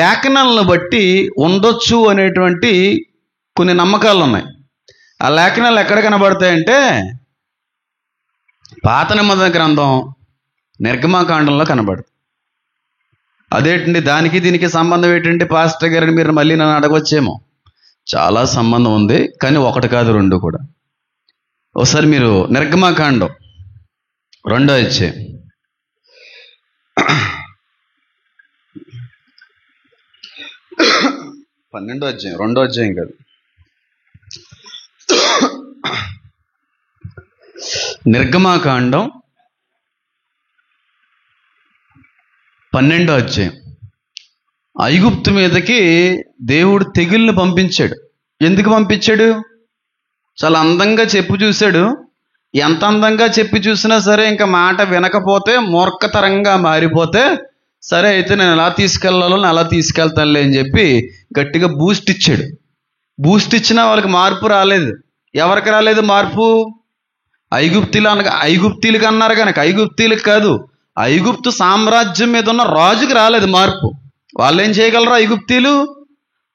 లేఖనాలను బట్టి ఉండొచ్చు అనేటువంటి కొన్ని నమ్మకాలు ఉన్నాయి. ఆ లేఖనాలు ఎక్కడ కనబడతాయంటే పాత నిబంధన గ్రంథం నిర్గమాకాండంలో కనబడుతుంది. అదేంటండి దానికి దీనికి సంబంధం ఏంటంటే పాస్టర్ గారిని మీరు మళ్ళీ నన్ను అడగొచ్చేమో. చాలా సంబంధం ఉంది, కానీ 1 కాదు 2 కూడా. ఒకసారి మీరు నిర్గమాకాండం 2వ అధ్యాయం 12వ అధ్యాయం 2వ అధ్యాయం కాదు, నిర్గమాకాండం 12వ అధ్యాయం. ఐగుప్తు మీదకి దేవుడు తెగుల్ని పంపించాడు. ఎందుకు పంపించాడు? చాలా అందంగా చెప్పి చూశాడు. ఎంత అందంగా చెప్పి చూసినా సరే ఇంకా మాట వినకపోతే మూర్ఖతరంగా మారిపోతే, సరే అయితే నేను ఎలా తీసుకెళ్లాలో నేను అలా తీసుకెళ్తానులే అని చెప్పి గట్టిగా బూస్ట్ ఇచ్చాడు. బూస్ట్ ఇచ్చినా వాళ్ళకి మార్పు రాలేదు. ఎవరికి రాలేదు మార్పు? ఐగుప్తీలకు అన్నారు కనుక ఐగుప్తీలకు కాదు, ఐగుప్తు సామ్రాజ్యం మీద ఉన్న రాజుకి రాలేదు మార్పు. వాళ్ళు ఏం చేయగలరు? ఐగుప్తీలు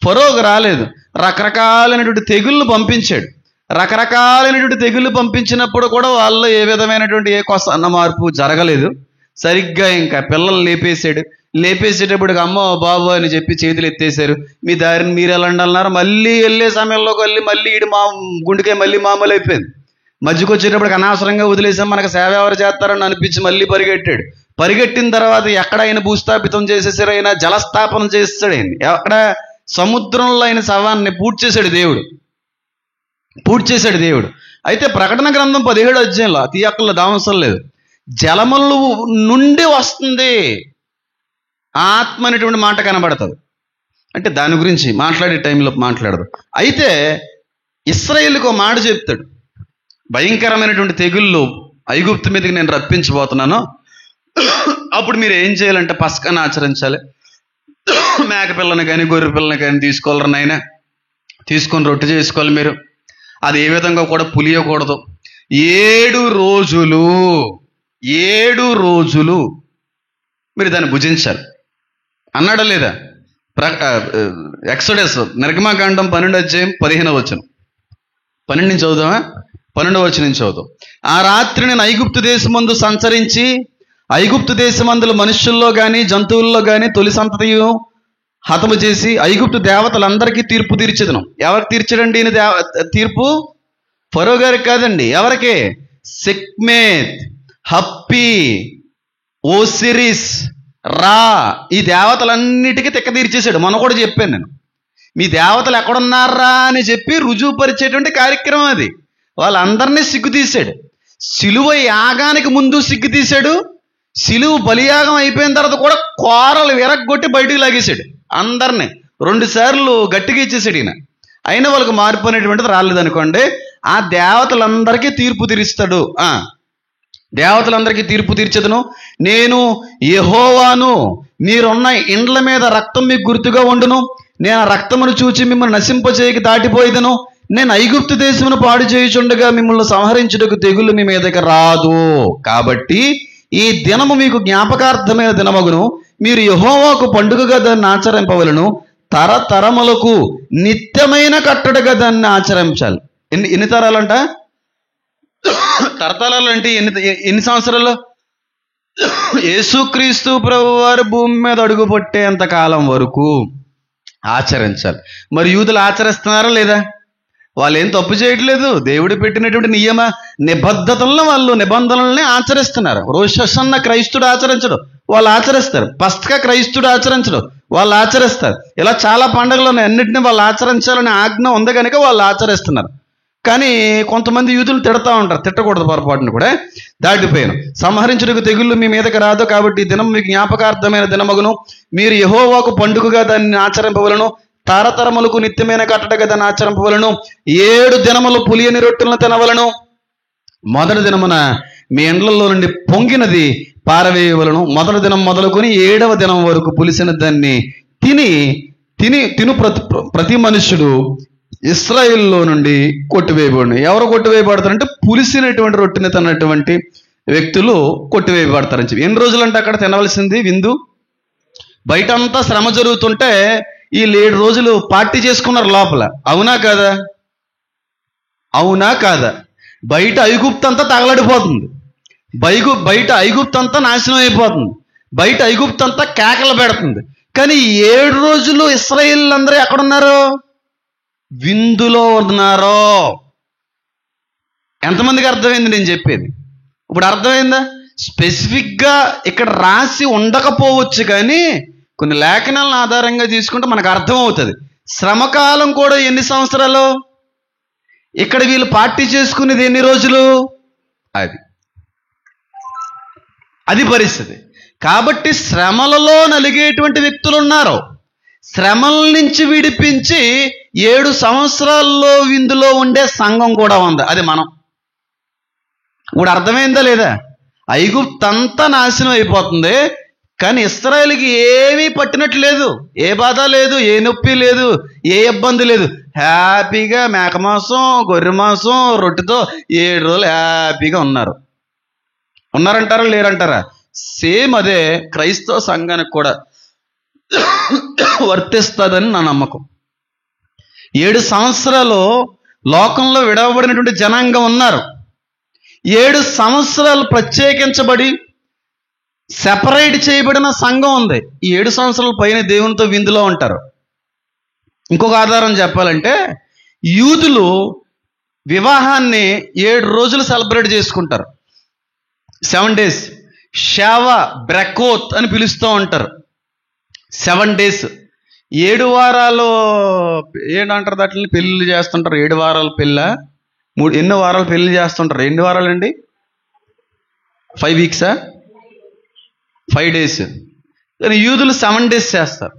ఫరోకు రాలేదు. రకరకాలైనటువంటి తెగుళ్ళు పంపించాడు. రకరకాలైనటువంటి తెగుళ్ళు పంపించినప్పుడు కూడా వాళ్ళు ఏ విధమైనటువంటి ఏ కొసన్న మార్పు జరగలేదు. సరిగ్గా ఇంకా పిల్లలు లేపేసేటప్పుడు అమ్మో బాబు అని చెప్పి చేతులు ఎత్తేసారు. మీ దారిని మీరు వెళ్ళండి అన్నారు. మళ్ళీ వెళ్ళే సమయంలోకి వెళ్ళి మళ్ళీ ఈడు గుండెకే మళ్ళీ మామూలు అయిపోయింది. మధ్యకు వచ్చేటప్పటికి అనవసరంగా వదిలేసాం, మనకు సేవ ఎవరు చేస్తారని అనిపించి మళ్ళీ పరిగెట్టాడు. పరిగెట్టిన తర్వాత ఎక్కడ ఆయన భూస్థాపితం చేసేసారు, ఆయన జలస్థాపనం చేస్తాడు. ఆయన ఎక్కడ? సముద్రంలో ఆయన శవాన్ని పూర్తి చేశాడు దేవుడు. అయితే ప్రకటన గ్రంథం 17 అధ్యాయంలో తీయక్కల్లో దావసం లేదు, జలముల నుండి వస్తుంది ఆత్మ అనేటువంటి మాట కనబడుతుంది. అంటే దాని గురించి మాట్లాడే టైంలో మాట్లాడదు. అయితే ఇశ్రాయేలుకు ఒక మాట చెప్తాడు, భయంకరమైనటువంటి తెగుళ్ళు ఐగుప్తు మీదకి నేను రప్పించబోతున్నాను, అప్పుడు మీరు ఏం చేయాలంటే పస్కాను ఆచరించాలి. మేకపిల్లని కానీ గొర్రె పిల్లని కానీ తీసుకోవాలరా నాయన, తీసుకొని రొట్టె చేసుకోవాలి మీరు. అది ఏ విధంగా కూడా పులియకూడదు. 7 రోజులు మీరు దాన్ని భుజించాలి అన్నాడా లేదా? ఎక్సోడస్ నిర్గమకాండం 12 అధ్యాయం 15వ వచనం. 12 నుంచి చదువుదామా? 12వ వచనం నుంచి చదువుతాం. ఆ రాత్రి నేను ఐగుప్తు దేశమందు సంచరించి ఐగుప్తు దేశమందుల మనుషుల్లో కానీ జంతువుల్లో కానీ తొలి సంతతియు హతము చేసి ఐగుప్తు దేవతలందరికీ తీర్పు తీర్చేదను. ఎవరికి తీర్చాడండి ఈయన తీర్పు? ఫరో గారికి కాదండి. ఎవరికి? సెక్మేత్, హప్పి, ఓసిరిస్, రా, ఈ దేవతలన్నిటికీ తిక్క తీర్చేశాడు. మొన్న కూడా చెప్పాను నేను, మీ దేవతలు ఎక్కడున్నారా అని చెప్పి రుజువుపరిచేటువంటి కార్యక్రమం అది. వాళ్ళందరినీ సిగ్గు తీశాడు. సిలువ యాగానికి ముందు సిగ్గు తీశాడు. సిలువ బలియాగం అయిపోయిన తర్వాత కూడా కోరలు విరగ్గొట్టి బయటికి లాగేశాడు. అందరినీ 2 సార్లు గట్టిగా ఇచ్చేసాడు ఈయన. అయినా వాళ్ళకి మార్పు అనేటువంటిది రాలేదనుకోండి, ఆ దేవతలందరికీ తీర్పు తీరుస్తాడు. దేవతలందరికీ తీర్పు తీర్చదును, నేను యెహోవాను, మీరున్న ఇండ్ల మీద రక్తం మీకు గుర్తుగా ఉండును, నేను ఆ రక్తమును చూచి మిమ్మల్ని నశింపచేయక దాటిపోయేదను, నేను ఐగుప్తు దేశమును పాడు చేయుచుండగా మిమ్మల్ని సంహరించుటకు తెగులు మీ మీదకి రాదు. కాబట్టి ఈ దినము మీకు జ్ఞాపకార్థమైన దినమగును, మీరు యెహోవాకు పండుగగా దాన్ని ఆచరింపవలను, తరతరములకు నిత్యమైన కట్టడగా దాన్ని ఆచరించాలి. ఎన్ని తరాలంట? తరతరాలు అంటే ఎన్ని సంవత్సరాలు? యేసుక్రీస్తు ప్రభువారు భూమి మీద అడుగు పట్టేంత కాలం వరకు ఆచరించాలి. మరి యూదులు ఆచరిస్తున్నారా లేదా? వాళ్ళు ఏం తప్పు చేయట్లేదు. దేవుడు పెట్టినటువంటి నిబద్ధతలను వాళ్ళు నిబంధనల్ని ఆచరిస్తున్నారు. రోష్ హషన్నా క్రైస్తుడు ఆచరించడు, వాళ్ళు ఆచరిస్తారు. పస్కా క్రైస్తుడు ఆచరించడు, వాళ్ళు ఆచరిస్తారు. ఇలా చాలా పండుగలను అన్నింటినీ వాళ్ళు ఆచరించాలని ఆజ్ఞ ఉంది కనుక వాళ్ళు ఆచరిస్తున్నారు. కానీ కొంతమంది యూదులు తిడతా ఉంటారు, తిట్టకూడదు పొరపాటును కూడా, దాటిపోయాను. సంహరించుటకు తెగుళ్ళు మీ మీదకి రాదు, కాబట్టి దినం మీకు జ్ఞాపకార్థమైన దినమగును, మీరు యెహోవాకు పండుగగా దాన్ని ఆచరింపవలను, తరతరములకు నిత్యమైన కట్టడగా దాన్ని ఆచరింపవలను, 7 దినములు పులియని రొట్టెలను తినవలను, మొదటి దినమున మీ ఎండ్లలో నుండి పొంగినది పారవేయవలను, మొదటి దినం మొదలుకొని 7వ దినం వరకు పులిసిన దాన్ని తిను ప్రతి మనుష్యుడు ఇశ్రాయేల్లో నుండి కొట్టివేయబడిన. ఎవరు కొట్టివేయబడతారంటే పులిసినటువంటి రొట్టెని తిన్నటువంటి వ్యక్తులు కొట్టివేయబడతారని చెప్పి. ఎన్ని రోజులంటే అక్కడ తినవలసింది విందు? బయటంతా శ్రమ జరుగుతుంటే వీళ్ళు 7 రోజులు పార్టీ చేసుకున్నారు లోపల. అవునా కాదా? బయట ఐగుప్తు అంతా తగలడిపోతుంది, బయట ఐగుప్తు అంతా నాశనం అయిపోతుంది, బయట ఐగుప్తు అంతా కేకలు పెడుతుంది. కానీ 7 రోజులు ఇశ్రాయేలీయులందరూ ఎక్కడున్నారు? విందులో ఉన్నారు. ఎంతమందికి అర్థమైంది నేను చెప్పేది? ఇప్పుడు అర్థమైందా? స్పెసిఫిక్గా ఇక్కడ రాసి ఉండకపోవచ్చు, కానీ కొన్ని లేఖనాలను ఆధారంగా తీసుకుంటే మనకు అర్థమవుతుంది. శ్రమకాలం కూడా ఎన్ని సంవత్సరాలు? ఇక్కడ వీళ్ళు పార్టీ చేసుకునేది ఎన్ని రోజులు? అది పరిస్థితి. కాబట్టి శ్రమలలో నలిగేటువంటి వ్యక్తులు ఉన్నారు. శ్రమల నుంచి విడిపించి 7 సంవత్సరాల్లో విందులో ఉండే సంఘం కూడా ఉంది. అది మనం. ఇప్పుడు అర్థమైందా లేదా? ఐగుప్తు అంతా నాశనం అయిపోతుంది, కానీ ఇశ్రాయేలుకి ఏమీ పట్టినట్టు లేదు, ఏ బాధ లేదు, ఏ నొప్పి లేదు, ఏ ఇబ్బంది లేదు. హ్యాపీగా మేక మాంసం, గొర్రె మాంసం, రొట్టెతో 7 రోజులు హ్యాపీగా ఉన్నారంటారా లేరంటారా? సేమ్ అదే క్రైస్తవ సంఘానికి కూడా వర్తిస్తుందని నా నమ్మకం. 7 సంవత్సరాలు లోకంలో విడవబడినటువంటి జనాంగం ఉన్నారు. 7 సంవత్సరాలు ప్రత్యేకించబడి సెపరేట్ చేయబడిన సంఘం ఉంది. ఈ 7 సంవత్సరాల పైన దేవునితో విందులో ఉంటారు. ఇంకొక ఆధారం చెప్పాలంటే, యూదులు వివాహాన్ని 7 రోజులు సెలబ్రేట్ చేసుకుంటారు. 7 days షావా బ్రకోత్ అని పిలుస్తూ ఉంటారు. 7 days 7 వారాలు ఏంటంటారు, దాంట్లో పెళ్ళిళ్ళు చేస్తుంటారు. 7 వారాల పెళ్ళ, ఎన్నో వారాలు పెళ్లి చేస్తుంటారు. ఎన్ని వారాలండి? 5 weeks, 5 days. కానీ యూదులు 7 days చేస్తారు.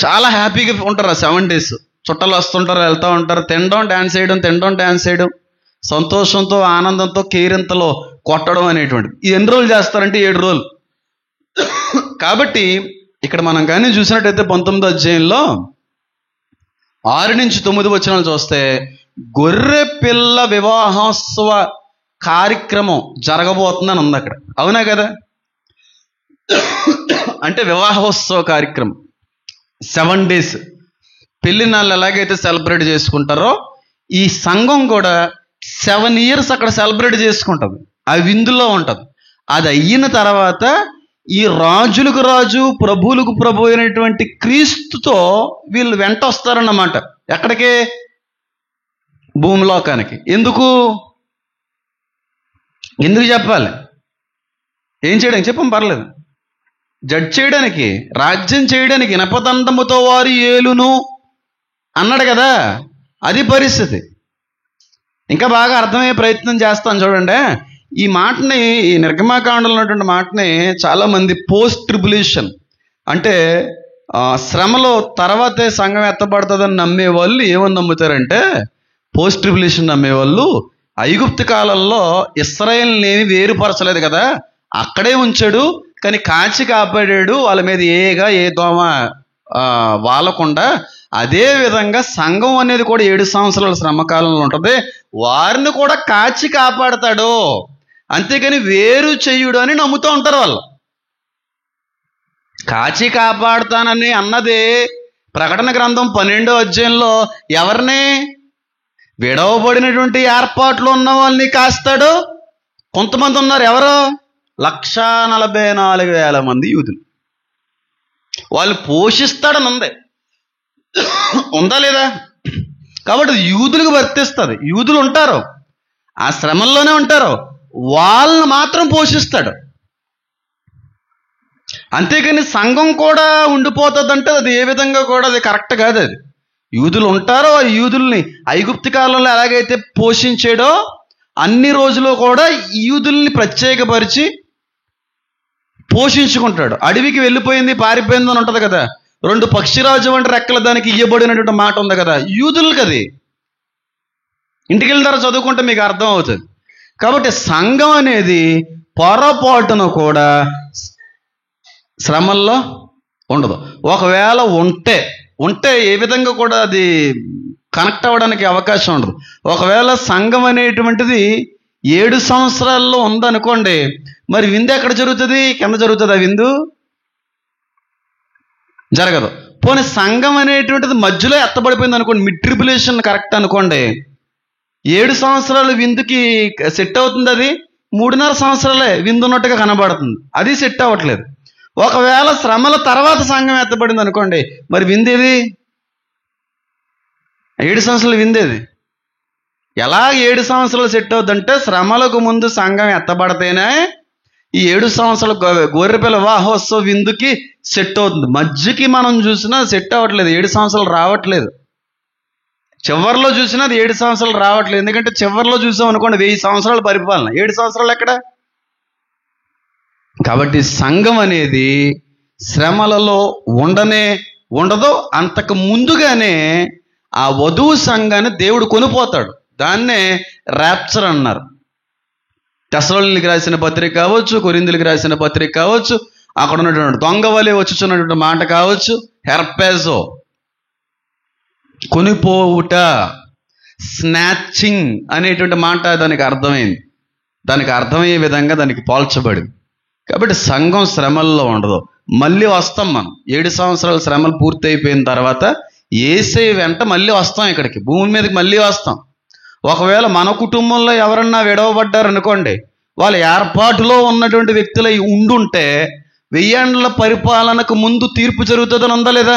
చాలా హ్యాపీగా ఉంటారు ఆ 7 days. చుట్టాలు వస్తుంటారు, వెళ్తూ ఉంటారు, తినడం డ్యాన్స్ చేయడం, సంతోషంతో ఆనందంతో కేరింతలో కొట్టడం అనేటువంటి. ఇది ఎన్ని రోజులు చేస్తారంటే 7 రోజులు. కాబట్టి ఇక్కడ మనం కానీ చూసినట్టయితే 19వ అధ్యాయంలో 6 నుంచి 9 వచనాలు చూస్తే గొర్రె పిల్ల వివాహోత్సవ కార్యక్రమం జరగబోతుందని ఉంది అక్కడ. అవునా కదా? అంటే వివాహోత్సవ కార్యక్రమం 7 days పెళ్లి నాళ్ళు ఎలాగైతే సెలబ్రేట్ చేసుకుంటారో ఈ సంఘం కూడా 7 years అక్కడ సెలబ్రేట్ చేసుకుంటుంది. ఆ విందులో ఉంటుంది. అది అయిన తర్వాత ఈ రాజులకు రాజు ప్రభువులకు ప్రభు అయినటువంటి క్రీస్తుతో వీళ్ళు వెంట వస్తారన్నమాట. ఎక్కడికి? భూమిలోకానికి. ఎందుకు చెప్పాలి? ఏం చేయడానికి చెప్పం, పర్లేదు. జడ్జ్ చేయడానికి, రాజ్యం చేయడానికి. ఇనపదండముతో వారు ఏలును అన్నాడు కదా, అది పరిస్థితి. ఇంకా బాగా అర్థమయ్యే ప్రయత్నం చేస్తాను చూడండి. ఈ మాటని, ఈ నిర్గమాకాండంలో ఉన్నటువంటి మాటని చాలామంది పోస్ట్ ట్రిబులేషన్ అంటే శ్రమలో తర్వాతే సంఘం ఎత్తబడుతుందని నమ్మే వాళ్ళు ఏమని నమ్ముతారంటే, పోస్ట్ ట్రిబులేషన్ నమ్మేవాళ్ళు ఐగుప్తు కాలంలో ఇశ్రాయేలుని ఏమి వేరుపరచలేదు కదా, అక్కడే ఉంచాడు, కానీ కాచి కాపాడాడు, వాళ్ళ మీద ఏ దోమ వాలకుండా. అదే విధంగా సంఘం అనేది కూడా 7 సంవత్సరాల శ్రమకాలంలో ఉంటుంది, వారిని కూడా కాచి కాపాడతాడు, అంతేకాని వేరు చెయ్యుడు అని నమ్ముతూ ఉంటారు వాళ్ళు. కాచి కాపాడుతానని అన్నది ప్రకటన గ్రంథం 12వ అధ్యాయంలో ఎవరిని? విడవబడినటువంటి ఏర్పాట్లు ఉన్న వాళ్ళని కాస్తాడు. కొంతమంది ఉన్నారు, ఎవరు? 144,000 మంది యూదులు. వాళ్ళు పోషిస్తాడని ఉంది, ఉందా లేదా? కాబట్టి యూదులకు వర్తిస్తుంది. యూదులు ఉంటారు, ఆ శ్రమల్లోనే ఉంటారు, వాళ్ళని మాత్రం పోషిస్తాడు. అంతేకాని సంఘం కూడా ఉండిపోతుందంటే అది ఏ విధంగా కూడా అది కరెక్ట్ కాదు. అది యూదులు ఉంటారో, ఆ యూదుల్ని ఐగుప్తు కాలంలో ఎలాగైతే పోషించాడో అన్ని రోజులు కూడా యూదుల్ని ప్రత్యేకపరిచి పోషించుకుంటాడు. అడవికి వెళ్ళిపోయింది, పారిపోయింది అని ఉంటుంది కదా, 2 పక్షిరాజు వంటి రెక్కల దానికి ఇయ్యబడినటువంటి మాట ఉంది కదా, యూదులకు. అది ఇంటికి వెళ్ళిన తర్వాత చదువుకుంటే మీకు అర్థం అవుతుంది. కాబట్టి సంఘం అనేది పొరపాటున కూడా శ్రమల్లో ఉండదు. ఒకవేళ ఉంటే ఏ విధంగా కూడా అది కనెక్ట్ అవ్వడానికి అవకాశం ఉండదు. ఒకవేళ సంఘం అనేటువంటిది 7 సంవత్సరాల్లో ఉందనుకోండి, మరి విందు ఎక్కడ జరుగుతుంది? కింద జరుగుతుంది. ఆ విందు జరగదు. పోనీ సంఘం అనేటువంటిది మధ్యలో ఎత్తబడిపోయింది అనుకోండి, మిడ్ ట్రిబులేషన్ కరెక్ట్ అనుకోండి, 7 సంవత్సరాలు విందుకి సెట్ అవుతుంది. అది 3.5 సంవత్సరాలే విందు ఉన్నట్టుగా కనబడుతుంది, అది సెట్ అవ్వట్లేదు. ఒకవేళ శ్రమల తర్వాత సంఘం ఎత్తబడింది అనుకోండి, మరి విందేది? 7 సంవత్సరాలు విందేది? ఎలా 7 సంవత్సరాలు సెట్ అవుతుందంటే, శ్రమలకు ముందు సంఘం ఎత్తబడితేనే ఈ 7 సంవత్సరాల గొర్రెపిల్ల వివాహోత్సవ విందుకి సెట్ అవుతుంది. మధ్యకి మనం చూసినా సెట్ అవ్వట్లేదు, 7 సంవత్సరాలు రావట్లేదు. చివరిలో చూసినా అది 7 సంవత్సరాలు రావట్లేదు. ఎందుకంటే చివరిలో చూసాం అనుకోండి 1000 సంవత్సరాల పరిపాలన, 7 సంవత్సరాలు ఎక్కడ? కాబట్టి సంఘం అనేది శ్రమలలో ఉండదు. అంతకు ముందుగానే ఆ వధువు సంఘాన్ని దేవుడు కొనిపోతాడు. దాన్నే ర్యాప్చర్ అన్నారు. తెస్సలోనికీయులకు రాసిన పత్రిక కావచ్చు, కొరింథీయులకు రాసిన పత్రిక కావచ్చు, అక్కడ ఉన్నటువంటి దొంగ వలె వచ్చుచున్నటువంటి మాట కావచ్చు, హెర్పేజో కొనిపోవుట, స్నాచింగ్ అనేటువంటి మాట దానికి అర్థమైంది. దానికి అర్థమయ్యే విధంగా దానికి పోల్చబడింది. కాబట్టి సంఘం శ్రమల్లో ఉండదు. మళ్ళీ వస్తాం మనం. 7 సంవత్సరాల శ్రమలు పూర్తి అయిపోయిన తర్వాత యేసయ్య వెంట మళ్ళీ వస్తాం, ఇక్కడికి భూమి మీదకి మళ్ళీ వస్తాం. ఒకవేళ మన కుటుంబంలో ఎవరన్నా విడవబడ్డారనుకోండి, వాళ్ళ ఏర్పాటులో ఉన్నటువంటి వ్యక్తులు ఉండుంటే 1000 ఏండ్ల పరిపాలనకు ముందు తీర్పు జరుగుతుందని ఉందా లేదా?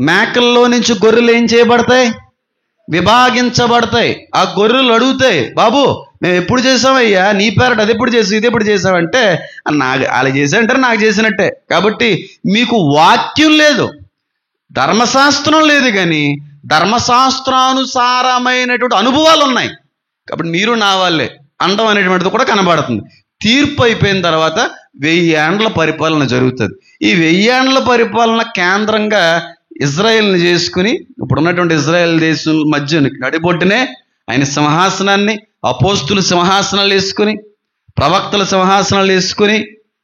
మేకల్లో నుంచి గొర్రెలు ఏం చేయబడతాయి? విభాగించబడతాయి. ఆ గొర్రెలు అడుగుతాయి, బాబు మేము ఎప్పుడు చేసామయ్యా నీ పేరట, అది ఎప్పుడు చేసావు, ఇది ఎప్పుడు చేసావంటే నాకు అలా చేశానంటారు, నాకు చేసినట్టే. కాబట్టి మీకు వాక్యం లేదు, ధర్మశాస్త్రం లేదు, కానీ ధర్మశాస్త్రానుసారమైనటువంటి అనుభవాలు ఉన్నాయి. కాబట్టి మీరు నా వాళ్ళే అండం అనేటువంటిది కూడా కనబడుతుంది. తీర్పు అయిపోయిన తర్వాత 1000 ఏండ్ల పరిపాలన జరుగుతుంది. ఈ 1000 ఏండ్ల పరిపాలన కేంద్రంగా ఇజ్రాయెల్ని చేసుకుని, ఇప్పుడున్నటువంటి ఇజ్రాయెల్ దేశం మధ్య నడిబొడ్డునే ఆయన సింహాసనాన్ని, అపోస్తుల సింహాసనాలు వేసుకుని, ప్రవక్తల సింహాసనాలు వేసుకుని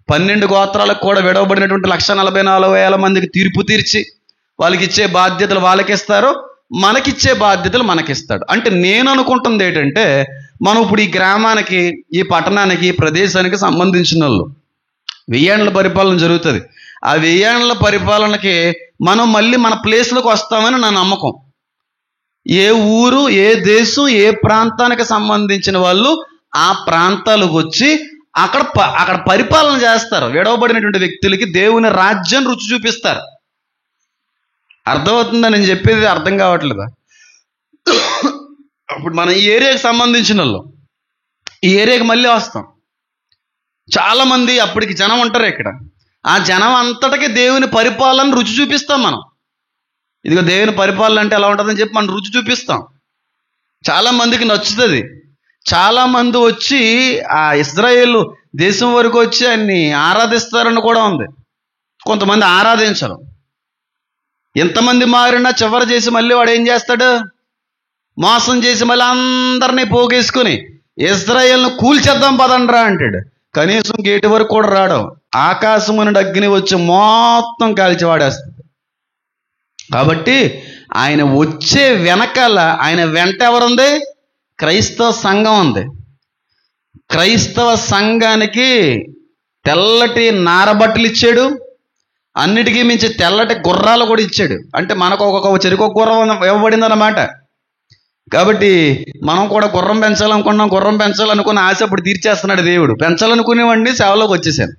12 గోత్రాలకు కూడా విడవబడినటువంటి 144,000 మందికి తీర్పు తీర్చి వాళ్ళకి ఇచ్చే బాధ్యతలు వాళ్ళకిస్తారు, మనకిచ్చే బాధ్యతలు మనకిస్తాడు. అంటే నేను అనుకుంటుంది ఏంటంటే, మనం ఇప్పుడు ఈ గ్రామానికి, ఈ పట్టణానికి, ఈ ప్రదేశానికి సంబంధించిన వాళ్ళు 1000 ఏండ్ల పరిపాలన జరుగుతుంది. ఆ 1000 ఏండ్ల పరిపాలనకి మనం మళ్ళీ మన ప్లేస్లోకి వస్తామని నా నమ్మకం. ఏ ఊరు, ఏ దేశం, ఏ ప్రాంతానికి సంబంధించిన వాళ్ళు ఆ ప్రాంతాలకు వచ్చి అక్కడ పరిపాలన చేస్తారు. విడవబడినటువంటి వ్యక్తులకి దేవుని రాజ్యం రుచి చూపిస్తారు. అర్థమవుతుందా నేను చెప్పేది? అర్థం కావట్లేదా? అప్పుడు మనం ఈ ఏరియాకి సంబంధించిన వాళ్ళు ఈ ఏరియాకి మళ్ళీ వస్తాం. చాలామంది అప్పటికి జనం ఉంటారు ఇక్కడ. ఆ జనం అంతటికి దేవుని పరిపాలన రుచి చూపిస్తాం మనం. ఇదిగో దేవుని పరిపాలన అంటే ఎలా ఉంటుందని చెప్పి మనం రుచి చూపిస్తాం. చాలామందికి నచ్చుతుంది. చాలామంది వచ్చి ఆ ఇజ్రాయేల్ దేశం వరకు వచ్చి ఆయన్ని ఆరాధిస్తారని కూడా ఉంది. కొంతమంది ఆరాధించరు. ఎంతమంది మారినా చివరి చేసి మళ్ళీ వాడు ఏం చేస్తాడు? మోసం చేసి మళ్ళీ అందరినీ పోగేసుకుని ఇజ్రాయేల్ను కూల్చేద్దాం పదండ్రా అంటాడు. కనీసం గేటు వరకు కూడా రావడం, ఆకాశం నుండి అగ్ని వచ్చి మొత్తం కాల్చి వాడేస్తుంది. కాబట్టి ఆయన వచ్చే వెనకాల ఆయన వెంట ఎవరుంది? క్రైస్తవ సంఘం ఉంది. క్రైస్తవ సంఘానికి తెల్లటి నారబట్టలు ఇచ్చాడు, అన్నిటికీ మించి తెల్లటి గుర్రాలు కూడా ఇచ్చాడు. అంటే మనకు ఒక్కొక్క చెరుకు గుర్రం ఇవ్వబడింది అన్నమాట. కాబట్టి మనం కూడా గుర్రం పెంచాలనుకున్నాం, గుర్రం పెంచాలనుకున్న ఆశ అప్పుడు తీర్చేస్తున్నాడు దేవుడు. పెంచాలనుకునేవాడిని సేవలోకి వచ్చేసాను,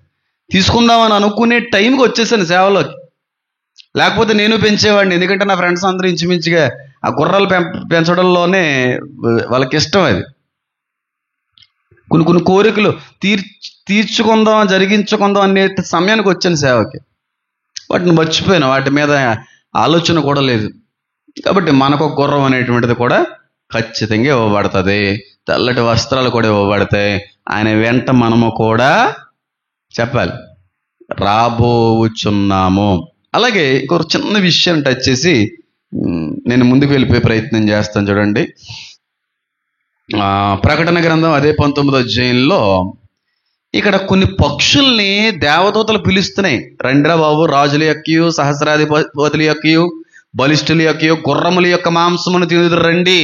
తీసుకుందామని అనుకునే టైంకి వచ్చేసాను సేవలోకి. లేకపోతే నేను పెంచేవాడిని, ఎందుకంటే నా ఫ్రెండ్స్ అందరూ ఇంచుమించుగా ఆ గుర్రాలు పెంచడంలోనే వాళ్ళకి ఇష్టం. అది కొన్ని కోరికలు తీర్చుకుందాం, జరిగించుకుందాం అనే సమయానికి వచ్చాను సేవకి. వాటిని మర్చిపోయాను, వాటి మీద ఆలోచన కూడా లేదు. కాబట్టి మనకు గుర్రం అనేటువంటిది కూడా ఖచ్చితంగా ఇవ్వబడుతుంది. తెల్లటి వస్త్రాలు కూడా ఇవ్వబడతాయి. ఆయన వెంట మనము కూడా చెప్పాలి రాబోచున్నాము. అలాగే ఇంకొక చిన్న విషయం టచ్ చేసి నేను ముందుకు వెళ్ళిపోయే ప్రయత్నం చేస్తాను. చూడండి, ప్రకటన గ్రంథం అదే 19వ అధ్యాయంలో ఇక్కడ కొన్ని పక్షుల్ని దేవదూతలు పిలుస్తున్నాయి. రండిరా బాబు, రాజుల యొక్కయు, సహస్రాధిపతుల యొక్కయు, బలిష్ఠుల యొక్కయు, గుర్రముల యొక్క మాంసమును తినుదురు రండి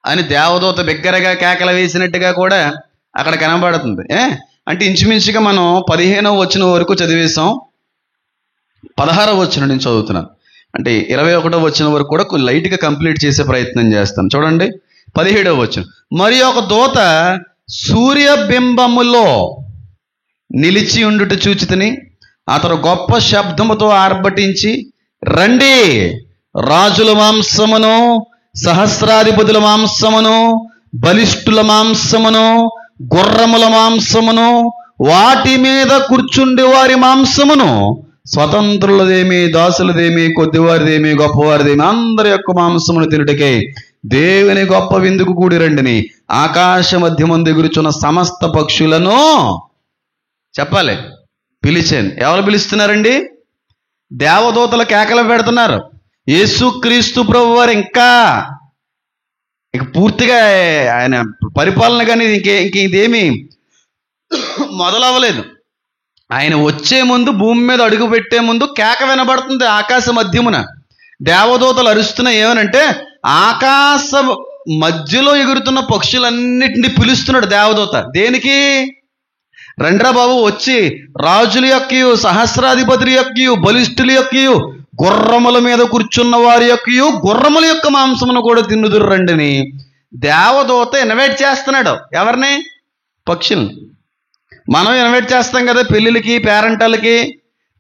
అని దేవదూత బిగ్గరగా కేకలు వేసినట్టుగా కూడా అక్కడ కనబడుతుంది. అంటే ఇంచుమించుగా మనం 15వ వచనం వరకు చదివేశాం. 16వ వచనం నేను చదువుతున్నాను. అంటే 21వ వచనం వరకు కూడా లైట్గా కంప్లీట్ చేసే ప్రయత్నం చేస్తాను. చూడండి, 17వ వచనం. మరి ఒక దూత సూర్యబింబములో నిలిచి ఉండుట చూచితిని. అతడు గొప్ప శబ్దముతో ఆర్భటించి, రండి, రాజుల మాంసమును, సహస్రాధిపతుల మాంసమును, బలిష్ఠుల మాంసమును, గుర్రముల మాంసమును, వాటి మీద కూర్చుండి వారి మాంసమును, స్వతంత్రులదేమి, దాసులదేమి, కొద్దివారిదేమి, గొప్పవారిదేమి, అందరి యొక్క మాంసమును తినుటకే దేవుని గొప్ప విందుకు కూడి రండిని ఆకాశ మధ్యమందు ఎగురుచున్న సమస్త పక్షులను చెప్పాలి పిలిచాను. ఎవరు పిలుస్తున్నారండి? దేవదూతల కేకలు పెడుతున్నారు. యేసుక్రీస్తు ప్రభు వారు ఇంకా పూర్తిగా ఆయన పరిపాలన కానీ ఇదేమి మొదలవ్వలేదు. ఆయన వచ్చే ముందు, భూమి మీద అడుగు పెట్టే ముందు కేక వినబడుతుంది ఆకాశ మధ్యమున. దేవదూతలు అరుస్తున్న ఏమనంటే, ఆకాశ మధ్యలో ఎగురుతున్న పక్షులన్నిటిని పిలుస్తున్నాడు దేవదూత. దేనికి? రండ్రా బాబు, వచ్చి రాజుల యొక్కయు, సహస్రాధిపతుల యొక్కయు, బలిష్ఠుల యొక్కయు, గుర్రముల మీద కూర్చున్న వారి యొక్కయు, గుర్రముల యొక్క మాంసమును కూడా తిన్నుదురు రండిని దేవదూత ఇన్వైట్ చేస్తున్నాడు. ఎవరిని? పక్షుల్ని. మనం ఇన్వైట్ చేస్తాం కదా పెళ్ళిళ్ళకి, పేరెంటాలకి,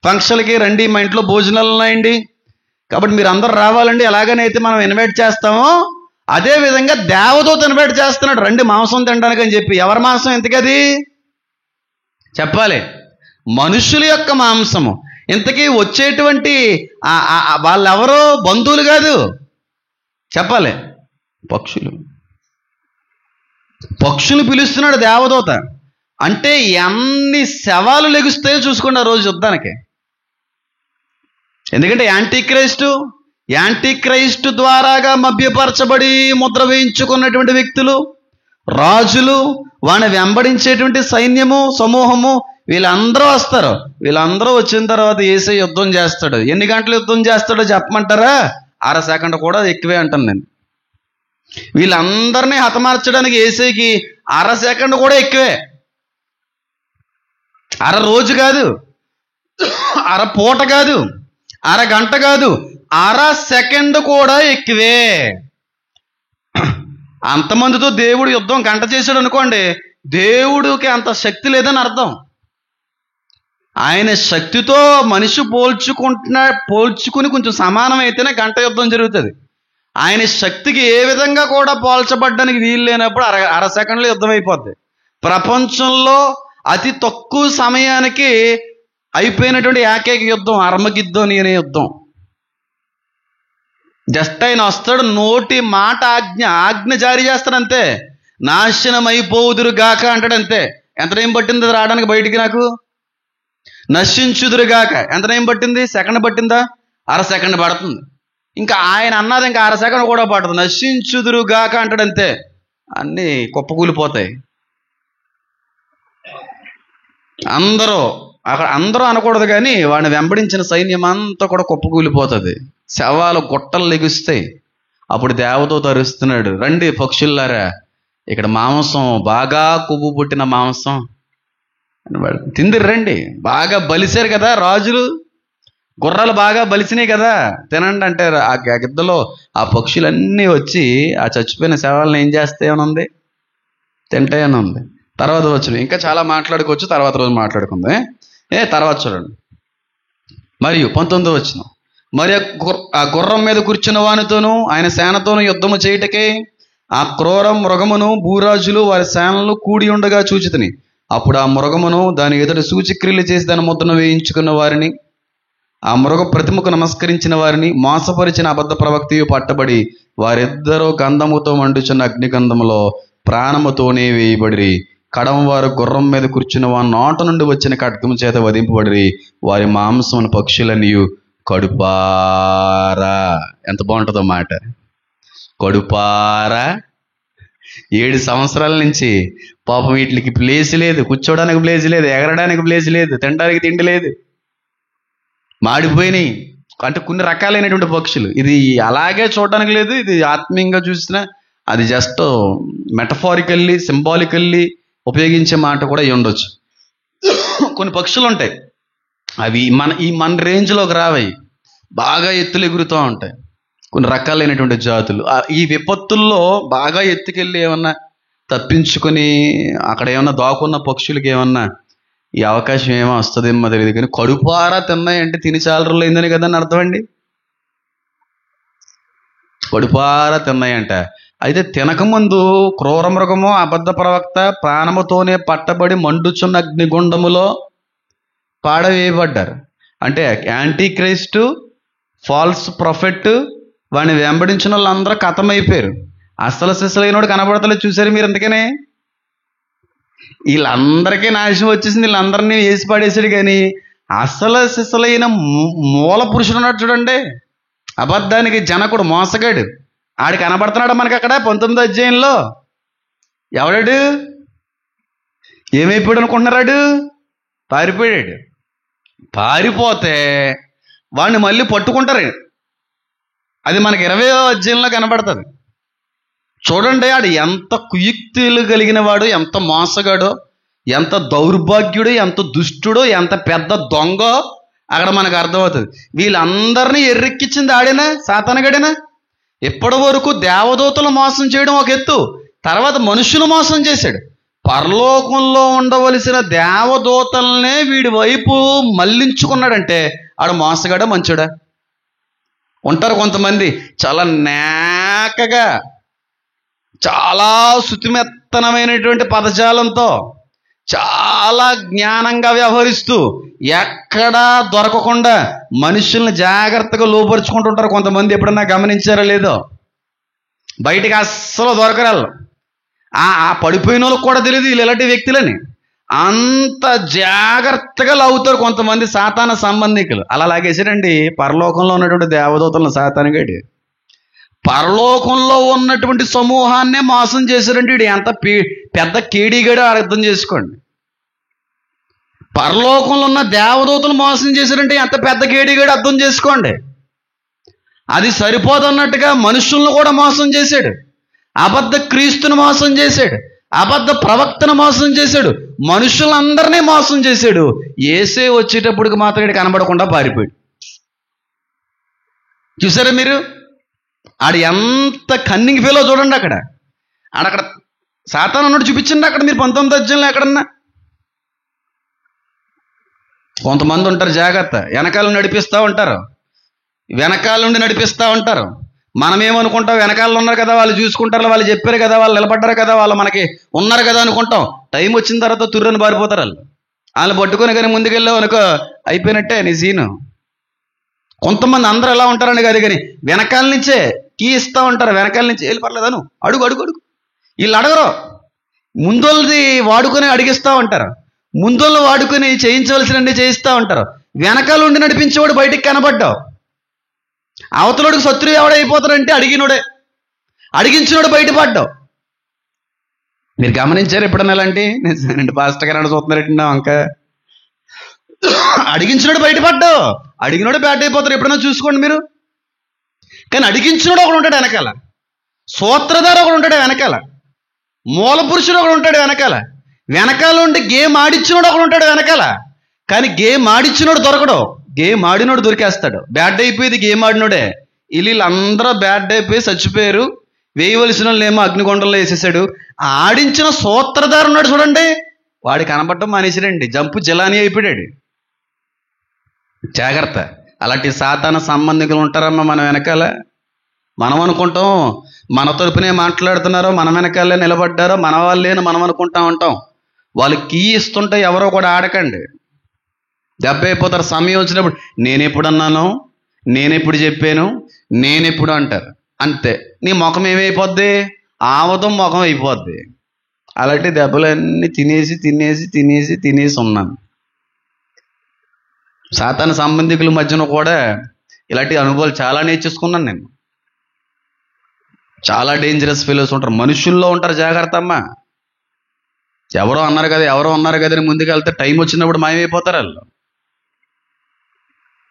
ఫంక్షన్లకి, రండి మా ఇంట్లో భోజనాలు ఉన్నాయండి, కాబట్టి మీరు అందరు రావాలండి, ఎలాగనైతే మనం ఇన్వైట్ చేస్తామో అదే విధంగా దేవదూత ఇన్వైట్ చేస్తున్నాడు, రండి మాంసం తినడానికి అని చెప్పి. ఎవరి మాంసం ఇంతకది చెప్పాలి? మనుషుల యొక్క మాంసము. ఇంతకీ వచ్చేటువంటి వాళ్ళెవరో బంధువులు కాదు, చెప్పాలి, పక్షులు. పక్షులు పిలుస్తున్నాడు దేవదూత. అంటే ఎన్ని శవాలు లెగుస్తాయో చూసుకోండి ఆ రోజు యుద్ధానికి. ఎందుకంటే యాంటీ క్రైస్టు ద్వారాగా మభ్యపరచబడి ముద్ర వేయించుకున్నటువంటి వ్యక్తులు, రాజులు, వాడిని వెంబడించేటువంటి సైన్యము, సమూహము, వీళ్ళందరూ వస్తారు. వీళ్ళందరూ వచ్చిన తర్వాత యేసయ్య యుద్ధం చేస్తాడు. ఎన్ని గంటలు యుద్ధం చేస్తాడో చెప్పమంటారా? 1/2 సెకండ్ కూడా ఎక్కువే అంటాను నేను. వీళ్ళందరినీ హతమార్చడానికి యేసయ్యకి 1/2 సెకండ్ కూడా ఎక్కువే. 1/2 రోజు కాదు, 1/2 పూట కాదు, 1/2 గంట కాదు, 1/2 సెకండ్ కూడా ఎక్కువే. అంతమందితో దేవుడు యుద్ధం గంట చేశాడు అనుకోండి, దేవుడికి అంత శక్తి లేదని అర్థం. ఆయన శక్తితో మనిషి పోల్చుకుని కొంచెం సమానం అయితేనే గంట యుద్ధం జరుగుతుంది. ఆయన శక్తికి ఏ విధంగా కూడా పోల్చబడ్డానికి వీలు లేనప్పుడు 1/2 సెకండ్లో యుద్ధం అయిపోద్ది. ప్రపంచంలో అతి తక్కువ సమయానికి అయిపోయినటువంటి ఏకైక యుద్ధం అర్మగిద్దోని అనే యుద్ధం. జస్ట్ ఆయన వస్తాడు, నోటి మాట ఆజ్ఞ జారీ చేస్తాడంతే. నాశనం అయిపోదురు గాక అంటాడంతే. ఎంత టైం పట్టింది అది రావడానికి బయటికి? నాకు నశించుదురు గాక ఎంత టైం పట్టింది? సెకండ్ పట్టిందా? 1/2 సెకండ్ పడుతుంది. ఇంకా ఆయన అన్నది ఇంకా 1/2 సెకండ్ కూడా పడుతుంది. నశించుదురు గాక అంటాడంతే. అన్నీ కుప్పకూలిపోతాయి. అందరూ అనకూడదు కానీ వాడిని వెంబడించిన సైన్యం అంతా కూడా కుప్పకూలిపోతుంది. శవాలు గుట్టలు లెగుస్తాయి. అప్పుడు దేవదూత అరుస్తున్నాడు, రండి పక్షుల్లారా, ఇక్కడ మాంసం, బాగా కొవ్వు పుట్టిన మాంసం తిందిరు రండి. బాగా బలిసారు కదా రాజులు, గుర్రాలు బాగా బలిసినాయి కదా, తినండి అంటే ఆ గిద్దలో ఆ పక్షులన్నీ వచ్చి ఆ చచ్చిపోయిన శవాలను ఏం చేస్తాయనుంది? తింటాయనుంది. తర్వాత వచ్చిన ఇంకా చాలా మాట్లాడుకోవచ్చు, తర్వాత రోజు మాట్లాడుకుందాం. తర్వాత చూడండి. మరియు 19వ వచనం, మరి ఆ గుర్రం మీద కూర్చున్న వానితోనూ ఆయన సేనతోనూ యుద్ధము చేయుటకే ఆ క్రూర మృగమును భూరాజులు వారి సేనలు కూడి ఉండగా చూచితిని. అప్పుడు ఆ మృగమును దాని ఎదుట సూచక్రియలు చేసి దాని ముద్రను వేయించుకున్న వారిని, ఆ మృగ ప్రతిమకు నమస్కరించిన వారిని, మోసపరిచిన అబద్ధ ప్రవక్తయు పట్టబడి వారిద్దరూ గంధముతో మండుచున్న అగ్నిగంధములో ప్రాణముతోనే వేయబడిరి. కడమ వారు గుర్రం మీద కూర్చున్న వారి నోట నుండి వచ్చిన ఖడ్గము చేత వధింపబడిరి. వారి మాంసమును పక్షులనియు కడుపారా. ఎంత బాగుంటుందో మాట, కడుపారా. 7 సంవత్సరాల నుంచి పాపం వీటికి ప్లేస్ లేదు, కూర్చోడానికి ప్లేస్ లేదు, ఎగరడానికి ప్లేస్ లేదు, తినడానికి తిండి లేదు, మాడిపోయినాయి. అంటే కొన్ని రకాలైనటువంటి పక్షులు. ఇది అలాగే చూడడానికి లేదు, ఇది ఆత్మీయంగా చూసినా అది జస్ట్ మెటఫారికల్లీ, సింబాలికల్లీ ఉపయోగించే మాట కూడా అయి ఉండొచ్చు. కొన్ని పక్షులు ఉంటాయి, అవి మన రేంజ్లోకి రావయి, బాగా ఎత్తులు ఎగురుతూ ఉంటాయి. కొన్ని రకాలైనటువంటి జాతులు ఈ విపత్తుల్లో బాగా ఎత్తుకెళ్ళి ఏమన్నా తప్పించుకొని అక్కడ ఏమన్నా దాకున్న పక్షులకి ఏమన్నా ఈ అవకాశం ఏమో వస్తుందేమో తెలియదు కానీ కడుపారా తిన్నాయంటే తిని చాలా రోజులు అయిందని కదని అర్థం అండి. కడుపారా తిన్నాయంట. అయితే తినకముందు క్రూర మృగము, అబద్ధ ప్రవక్త ప్రాణముతోనే పట్టబడి మండుచున్న అగ్నిగుండములో పాడవేయబడ్డారు. అంటే యాంటీ క్రైస్టు, ఫాల్స్ ప్రొఫెట్, వాడిని వెంబడించిన వాళ్ళందరూ ఖతమైపోయారు. అసలు సిసలైనోడు కనబడతలేదు. చూసారు మీరు? అందుకనే వీళ్ళందరికీ నాశనం వచ్చేసింది, వీళ్ళందరినీ వేసి పడేసాడు. కానీ అసలు సిసలైన మూల పురుషుడు ఉన్నాడు చూడండి, అబద్ధానికి జనకుడు, మోసగాడు, ఆడు కనబడుతున్నాడు మనకి అక్కడ 19వ అధ్యాయంలో. ఎవడాడు? ఏమైపోయాడు అనుకుంటున్నారాడు? పారిపోయాడు. పారిపోతే వాడిని మళ్ళీ పట్టుకుంటారు. అది మనకి 20వ అధ్యాయంలో కనబడుతుంది. చూడండి, ఆడు ఎంత కుయుక్తులు కలిగిన వాడు, ఎంత మోసగాడో, ఎంత దౌర్భాగ్యుడో, ఎంత దుష్టుడో, ఎంత పెద్ద దొంగో అక్కడ మనకు అర్థమవుతుంది. వీళ్ళందరినీ ఎర్రెక్కించింది ఆడేనా, సాతానుగాడేనా? ఇప్పటి వరకు దేవదూతలు మోసం చేయడం ఒక ఎత్తు, తర్వాత మనుషులు మోసం చేశాడు. పరలోకంలో ఉండవలసిన దేవదూతలనే వీడి వైపు మళ్లించుకున్నాడంటే ఆడు మోసగాడా మంచోడా? ఉంటారు కొంతమంది చాలా నేకగా, చాలా శుతిమెత్తనమైనటువంటి పదజాలంతో, చాలా జ్ఞానంగా వ్యవహరిస్తూ, ఎక్కడా దొరకకుండా మనుషుల్ని జాగ్రత్తగా లోపరుచుకుంటుంటారు కొంతమంది. ఎప్పుడన్నా గమనించారో లేదో? బయటికి అస్సలు దొరకరాళ్ళు. ఆ పడిపోయిన వాళ్ళకి కూడా తెలియదు వీళ్ళు ఎలాంటి వ్యక్తులని. అంత జాగ్రత్తగా లాగుతారు కొంతమంది సాతాన సంబంధికులు. అలా లాగేసాడండి పరలోకంలో ఉన్నటువంటి దేవదూతలను సాతానుగాడు. పరలోకంలో ఉన్నటువంటి సమూహాన్నే మోసం చేశారండి. ఇది ఎంత పెద్ద కేడీగాడో అర్థం చేసుకోండి. పరలోకంలో ఉన్న దేవదూతలు మోసం చేశారంటే ఎంత పెద్ద కేడీగాడో అర్థం చేసుకోండి. అది సరిపోదన్నట్టుగా మనుషులను కూడా మోసం చేశాడు. అబద్ధ క్రీస్తును మోసం చేశాడు, అబద్ధ ప్రవక్తను మోసం చేశాడు, మనుషులందరినీ మోసం చేశాడు. యేసే వచ్చేటప్పటికి మాత్రం ఇక్కడ కనబడకుండా పారిపోయాడు. చూసారా మీరు? ఆడు ఎంత కన్నింగ్ ఫీలో చూడండి. అక్కడ సాతాను ఉన్నట్టు చూపించండి. అక్కడ మీరు 19వ అధ్యాయంలో ఎక్కడన్నా. కొంతమంది ఉంటారు జాగ్రత్త, వెనకాల నడిపిస్తూ ఉంటారు, వెనకాల నుండి నడిపిస్తూ ఉంటారు. మనమేమనుకుంటాం, వెనకాల ఉన్నారు కదా, వాళ్ళు చూసుకుంటారు, వాళ్ళు చెప్పారు కదా, వాళ్ళు నిలబడ్డారు కదా, వాళ్ళు మనకి ఉన్నారు కదా అనుకుంటాం. టైం వచ్చిన తర్వాత తుర్రని పారిపోతారు. వాళ్ళు పట్టుకొని కానీ ముందుకెళ్ళావు అనుకో, అయిపోయినట్టే నీ సీను. కొంతమంది అందరూ ఎలా ఉంటారని కాదు, కానీ వెనకాల నుంచే కీ ఇస్తూ ఉంటారు. వెనకాల నుంచి వెళ్ళి పర్లేదను, అడుగు అడుగు అడుగు. వీళ్ళు అడగరు, ముందోళ్ళది వాడుకొని అడిగిస్తూ ఉంటారు, ముందోళ్ళు వాడుకొని చేయించవలసినవి చేయిస్తూ ఉంటారు. వెనకాల ఉండి నడిపించేవాడు బయటికి కనబడ్డావు. అవతలోడికి శత్రువు ఎవడైపోతాడంటే అడిగినోడే, అడిగించినోడు బయటపడ్డావు. మీరు గమనించారు ఎప్పుడన్నా అలాంటి? నేను పాస్టర్ గారు చూస్తున్నారంటే వంక అడిగించినోడు బయటపడ్డావు, అడిగినోడు బ్యాడ్ అయిపోతారు. ఎప్పుడన్నా చూసుకోండి మీరు. కానీ అడిగించినోడు ఒకడు ఉంటాడు వెనకాల, సూత్రధార ఒకడు ఉంటాడు వెనకాల, మూల పురుషుడు ఒకడు ఉంటాడు వెనకాల, వెనకాల ఉండి గేమ్ ఆడిచ్చినోడు ఒకడు ఉంటాడు వెనకాల. కానీ గేమ్ ఆడిచ్చినోడు దొరకడు, గేమ్ ఆడినోడు దొరికేస్తాడు. బ్యాడ్ అయిపోయేది గేమ్ ఆడినోడే. వీళ్ళందరూ బ్యాడ్ అయిపోయి చచ్చిపోయారు. వేయవలసిన వాళ్ళేమో అగ్నికొండంలో వేసేసాడు. ఆడించిన సూత్రధారు ఉన్నాడు చూడండి, వాడి కనబడటం మానేసాడండి. జంపు జలాని అయిపోయాడు. జాగ్రత్త, అలాంటి సాతాన సంబంధికులు ఉంటారమ్మా మన వెనకాల. మనం అనుకుంటాం మన తరపునే మాట్లాడుతున్నారో, మన వెనకాలే నిలబడ్డారో, మన వాళ్ళేను మనం అనుకుంటా ఉంటాం. వాళ్ళు కీ ఇస్తుంటే ఎవరో కూడా ఆడకండి, దెబ్బ అయిపోతారు. సమయం వచ్చినప్పుడు నేనెప్పుడు అన్నాను, నేనెప్పుడు చెప్పాను, నేనెప్పుడు అంటారు. అంతే, నీ ముఖం ఏమైపోద్ది? ఆవదం ముఖం అయిపోద్ది. అలాంటి దెబ్బలన్నీ తినేసి తినేసి తినేసి తినేసి ఉన్నాను. సాతాన సంబంధికుల మధ్యన కూడా ఇలాంటి అనుభవాలు చాలా నేర్చేసుకున్నాను నేను. చాలా డేంజరస్ ఫెలోస్ ఉంటారు, మనుషుల్లో ఉంటారు. జాగ్రత్త అమ్మా. ఎవరో అన్నారు కదా, ఎవరో అన్నారు కదా అని ముందుకు వెళ్తే టైం వచ్చినప్పుడు మాయమైపోతారు వాళ్ళు.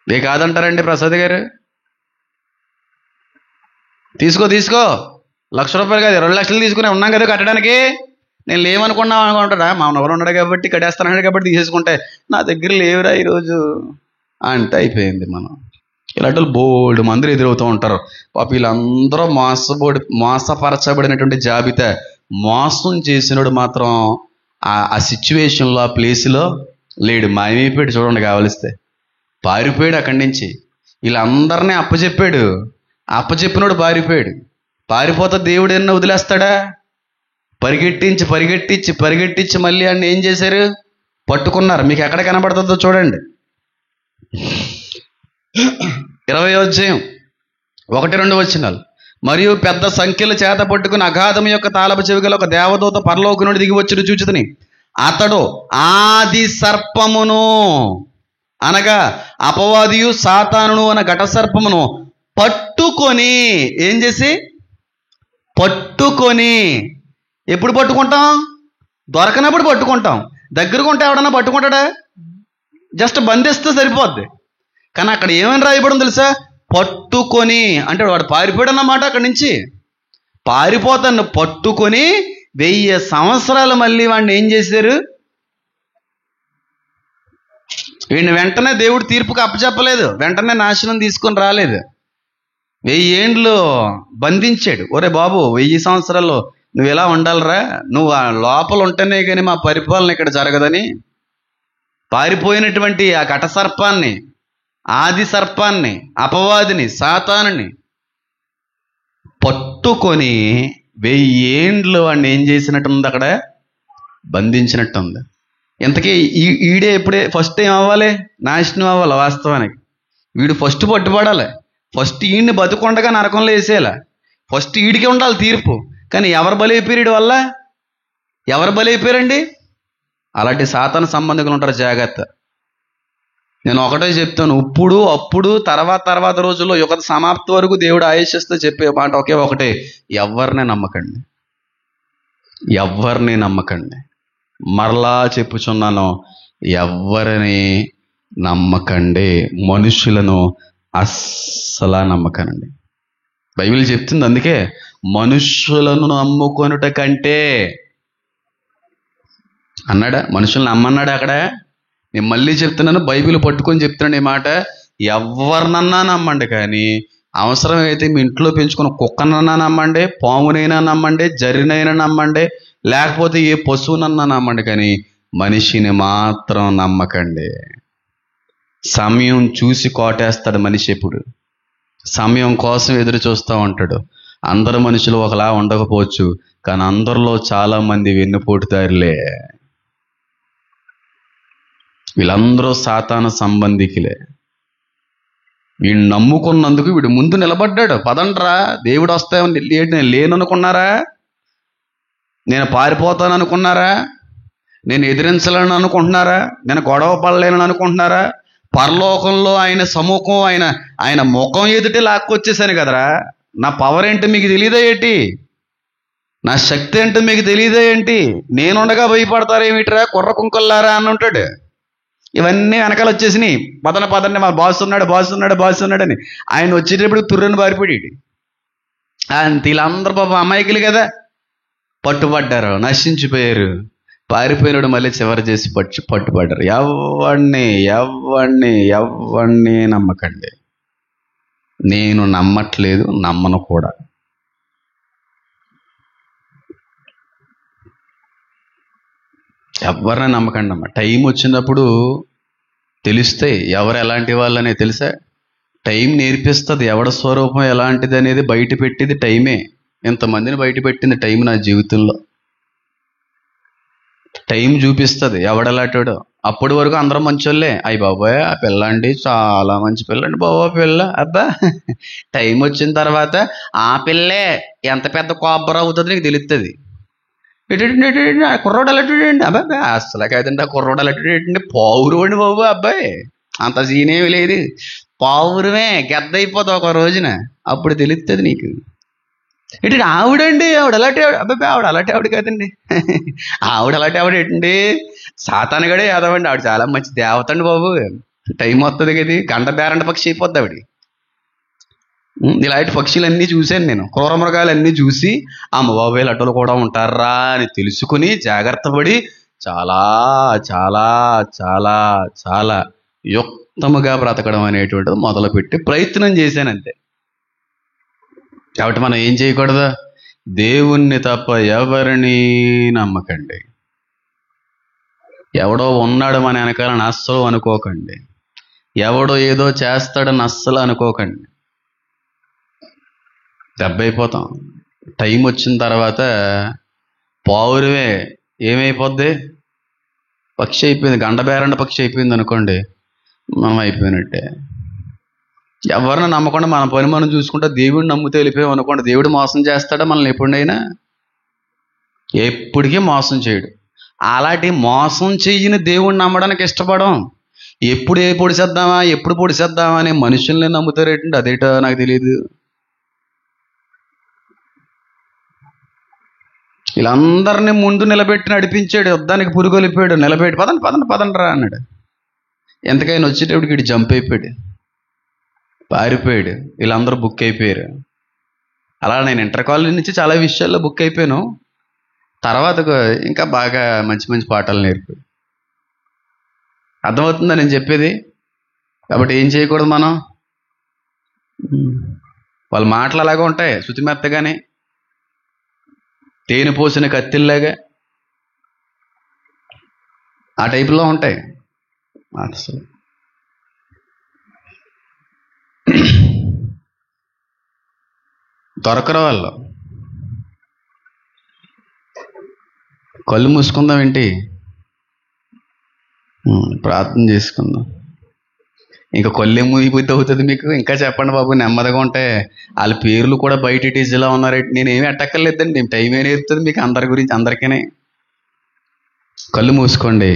ఏ కాదంటారండి ప్రసాద్ గారు? తీసుకో ₹1,00,000 కాదు 2 లక్షలు తీసుకుని ఉన్నాం కదా కట్టడానికి. నేను లేవనుకున్నాం అనుకుంటాడా? మా ఎవరు ఉన్నాడు కాబట్టి కట్టేస్తాను కాబట్టి తీసేసుకుంటే, నా దగ్గర లేవురా ఈరోజు అంటే అయిపోయింది. మనం ఇలాంటి బోల్డ్ మంది ఎదురవుతూ ఉంటారు. పాప వీళ్ళందరూ మోసపరచబడినటువంటి జాబితా. మోసం చేసినోడు మాత్రం ఆ సిచ్యువేషన్లో, ఆ ప్లేస్లో లేడు, మాయమైపోయాడు. చూడండి, కావలిస్తే పారిపోయాడు అక్కడి నుంచి. వీళ్ళందరినీ అప్పచెప్పాడు, అప్పచెప్పినోడు పారిపోయాడు. పారిపోతే దేవుడు ఏమన్నా వదిలేస్తాడా? పరిగెట్టించి పరిగెట్టించి పరిగెట్టించి మళ్ళీ అన్ని ఏం చేశారు? పట్టుకున్నారు. మీకు ఎక్కడ కనబడుతుందో చూడండి. 20వ అధ్యాయం 1-2 వచనాలు. మరియు పెద్ద సంఖ్యల చేత పట్టుకుని అగాధం యొక్క తాళపు చెవిగల ఒక దేవదూత పరలోకం నుండి దిగి వచ్చి చూచుతుని, అతడు ఆది సర్పమును అనగా అపవాదియు సాతానును అన్న ఘట సర్పమును పట్టుకొని, ఏం చేసి? పట్టుకొని. ఎప్పుడు పట్టుకుంటాం? దొరకనప్పుడు పట్టుకుంటాం. దగ్గరకు ఉంటే ఎవడన్నా పట్టుకుంటాడా? జస్ట్ బంధిస్తే సరిపోద్ది. కానీ అక్కడ ఏమని రాయబడింది తెలుసా? పట్టుకొని. అంటే వాడు పారిపోయాడు అన్నమాట. అక్కడి నుంచి పారిపోతాను పట్టుకొని 1000 సంవత్సరాలు మళ్ళీ వాడిని ఏం చేశారు? వీడిని వెంటనే దేవుడు తీర్పుకి అప్పచెప్పలేదు, వెంటనే నాశనం తీసుకొని రాలేదు. 1000 ఏండ్లు బంధించాడు. ఒరే బాబు, 1000 సంవత్సరాలు నువ్వు ఎలా ఉండాలిరా, నువ్వు ఆ లోపల ఉంటేనే కానీ మా పరిపాలన ఇక్కడ జరగదని పారిపోయినటువంటి ఆ ఘట సర్పాన్ని, ఆది సర్పాన్ని, అపవాదిని, సాతానుని పట్టుకొని 1000 ఏండ్లు వాడిని ఏం చేసినట్టుంది? అక్కడ బంధించినట్టుంది. ఇంతకీ ఈడే ఎప్పుడే ఫస్ట్ ఏం అవ్వాలి? నాశనం అవ్వాలి. వాస్తవానికి వీడు ఫస్ట్ పట్టుబడాలి. ఫస్ట్ ఈడిని బతుకుండగా నరకంలో వేసేయాలి. ఫస్ట్ ఈడికి ఉండాలి తీర్పు. కానీ ఎవరు బలైపోయారు వల్ల? ఎవరు బలైపోయారండి? అలాంటి సాతాను సంబంధికులు ఉంటారు, జాగ్రత్త. నేను ఒకటే చెప్తాను, అప్పుడు తర్వాత రోజుల్లో యుగ సమాప్తి వరకు దేవుడు ఆయేషిస్తూ చెప్పే మాట ఒకటే, ఎవరిని నమ్మకండి, ఎవరిని నమ్మకండి. మరలా చెప్పుచున్నాను, ఎవరిని నమ్మకండి, మనుషులను అస్సలా నమ్మకండి. బైబిల్ చెప్తుంది అందుకే, మనుషులను నమ్ముకొనుట కంటే అన్నాడా? మనుషులను నమ్మన్నాడా అక్కడ? నేను మళ్ళీ చెప్తున్నాను, బైబిల్ పట్టుకొని చెప్తున్నాను ఈ మాట. ఎవరినన్నా నమ్మండి, కానీ అవసరమైతే మీ ఇంట్లో పెంచుకున్న కుక్కనన్నా నమ్మండి, పామునైనా నమ్మండి, జరినైనా నమ్మండి, లేకపోతే ఏ పశువునన్నా నమ్మండి, కానీ మనిషిని మాత్రం నమ్మకండి. సమయం చూసి కోటేస్తాడు మనిషి. ఎప్పుడు సమయం కోసం ఎదురు చూస్తూ ఉంటాడు. అందరు మనుషులు ఒకలా ఉండకపోవచ్చు, కానీ అందరిలో చాలా మంది వెన్నుపోటుదారులే. వీళ్ళందరూ సాతాను సంబంధికులే. వీడిని నమ్ముకున్నందుకు వీడు ముందు నిలబడ్డాడు. పదండ్రా, దేవుడు వస్తాయని నేను లేననుకున్నారా? నేను పారిపోతాను అనుకున్నారా? నేను ఎదిరించాలని అనుకుంటున్నారా? నేను గొడవ పడలేనని అనుకుంటున్నారా? పరలోకంలో ఆయన సముఖం, ఆయన ముఖం ఎదుటే లాక్కొచ్చేసాను కదరా. నా పవర్ ఏంటో మీకు తెలియదా ఏంటి? నా శక్తి ఏంటో మీకు తెలియదా ఏంటి? నేనుండగా భయపడతారేమిట్రా కుర్ర కుంకల్లారా అని ఉంటాడు. ఇవన్నీ వెనకాల వచ్చేసినాయి. పదండి మా బాస్ ఉన్నాడు అని ఆయన వచ్చేటప్పుడు తుర్రని పారిపోయాడు. అంత వీళ్ళందరూ పాపం అమాయకులు కదా, పట్టుబడ్డారు, నశించిపోయారు. పారిపోయినాడు మళ్ళీ చివరి చేసి పట్టుబడ్డారు. ఎవరిని నమ్మకండి. నేను నమ్మట్లేదు, నమ్మను కూడా. ఎవరిని నమ్మకండి అమ్మ. టైం వచ్చినప్పుడు తెలుస్తాయి ఎవరు ఎలాంటి వాళ్ళనే. తెలుసా? టైం నేర్పిస్తుంది ఎవడ స్వరూపం ఎలాంటిది అనేది. బయట పెట్టింది టైమే. ఇంతమందిని బయట పెట్టింది టైం నా జీవితంలో. టైం చూపిస్తుంది ఎవడెలాంటాడో. అప్పటి వరకు అందరం మంచోళ్ళే. అయ్యి బాబోయ్ ఆ పిల్ల అండి చాలా మంచి పిల్ల అండి బాబా పిల్ల. అబ్బా టైం వచ్చిన తర్వాత ఆ పిల్లే ఎంత పెద్ద కోబ్బర్ అవుతుంది నీకు తెలుస్తుంది. కుర్రోడు అలాంటి అబ్బాయి అసలు కాదండి, ఆ కుర్రోడు అలాంటి పావురు అండి బాబు. అబ్బాయి అంత సీనేమి లేదు, పావురమే గెద్దయిపోతావు ఒక రోజున, అప్పుడు తెలుస్తుంది నీకు. ఆవిడండి ఆవిడ అలాంటి ఆవిడ. అబ్బాయి ఆవిడ అలాంటి ఆవిడ కాదండి, ఆవిడ అలాంటి ఆవిడ ఏంటండి సాతానుగడే యాదవండి. ఆవిడ చాలా మంచి దేవత అండి బాబు. టైం వస్తుంది కదా, గంట బేరండ పక్షి అయిపోద్ది ఆవిడ. ఇలాంటి పక్షులన్నీ చూశాను నేను, క్రూర మృగాలన్నీ చూసి అమ్మ బాబాయ్ లడ్డలు కూడా ఉంటారా అని తెలుసుకుని జాగ్రత్త పడి చాలా చాలా చాలా చాలా యుక్తముగా బ్రతకడం అనేటువంటిది మొదలుపెట్టి ప్రయత్నం చేశాను అంతే. కాబట్టి మనం ఏం చేయకూడదు? దేవుణ్ణి తప్ప ఎవరిని నమ్మకండి. ఎవడో ఉన్నాడు మన వెనకాలని అస్సలు అనుకోకండి. ఎవడో ఏదో చేస్తాడని అస్సలు అనుకోకండి. దెబ్బైపోతాం. టైం వచ్చిన తర్వాత పావురువే ఏమైపోద్ది? పక్షి అయిపోయింది, గండబేరండ పక్షి అయిపోయింది అనుకోండి, మనం అయిపోయినట్టే. ఎవరిని నమ్మకుండా మన పని మనం చూసుకుంటే దేవుడిని నమ్మితే వెళ్ళిపోయాం అనుకోండి, దేవుడు మోసం చేస్తాడా మనల్ని? ఎప్పుడైనా ఎప్పటికీ మోసం చేయడు. అలాంటి మోసం చెయ్యని దేవుడిని నమ్మడానికి ఇష్టపడం. ఎప్పుడు పొడిసేద్దామా అని మనుషుల్ని నమ్ముతారేంటండి? అదేటో నాకు తెలియదు. వీళ్ళందరినీ ముందు నిలబెట్టి నడిపించాడు. యుద్ధానికి పురుగొలిపాడు. నిలబెట్టి పదండి రా అన్నాడు. ఎంతకైనా వచ్చేటప్పటికి ఇటు జంప్ అయిపోయాడు, పారిపోయాడు, వీళ్ళందరూ బుక్ అయిపోయారు. అలా నేను ఇంటర్ కాలేజ్ నుంచి చాలా విషయాల్లో బుక్ అయిపోయాను. తర్వాత ఇంకా బాగా మంచి మంచి పాఠాలు నేర్పాడు. అర్థమవుతుందా నేను చెప్పేది? కాబట్టి ఏం చేయకూడదు మనం? వాళ్ళ మాటలు అలాగే ఉంటాయి, శుతిమెత్తగానే, తేనె పోసిన కత్తిల్లాగా ఆ టైపులో ఉంటాయి అసలు. దొరకరు వాళ్ళు. కళ్ళు మూసుకుందాం ఏంటి, ప్రార్థన చేసుకుందాం. ఇంకా కళ్ళు మూగిపోతే అవుతుంది మీకు? ఇంకా చెప్పండి బాబు, నెమ్మదిగా ఉంటే. వాళ్ళ పేర్లు కూడా బయట టీజీలో ఉన్నారు. నేనేమి అట్టక్కర్లేదండి, టైం ఏ నేర్పుతుంది మీకు అందరి గురించి, అందరికీ. కళ్ళు మూసుకోండి.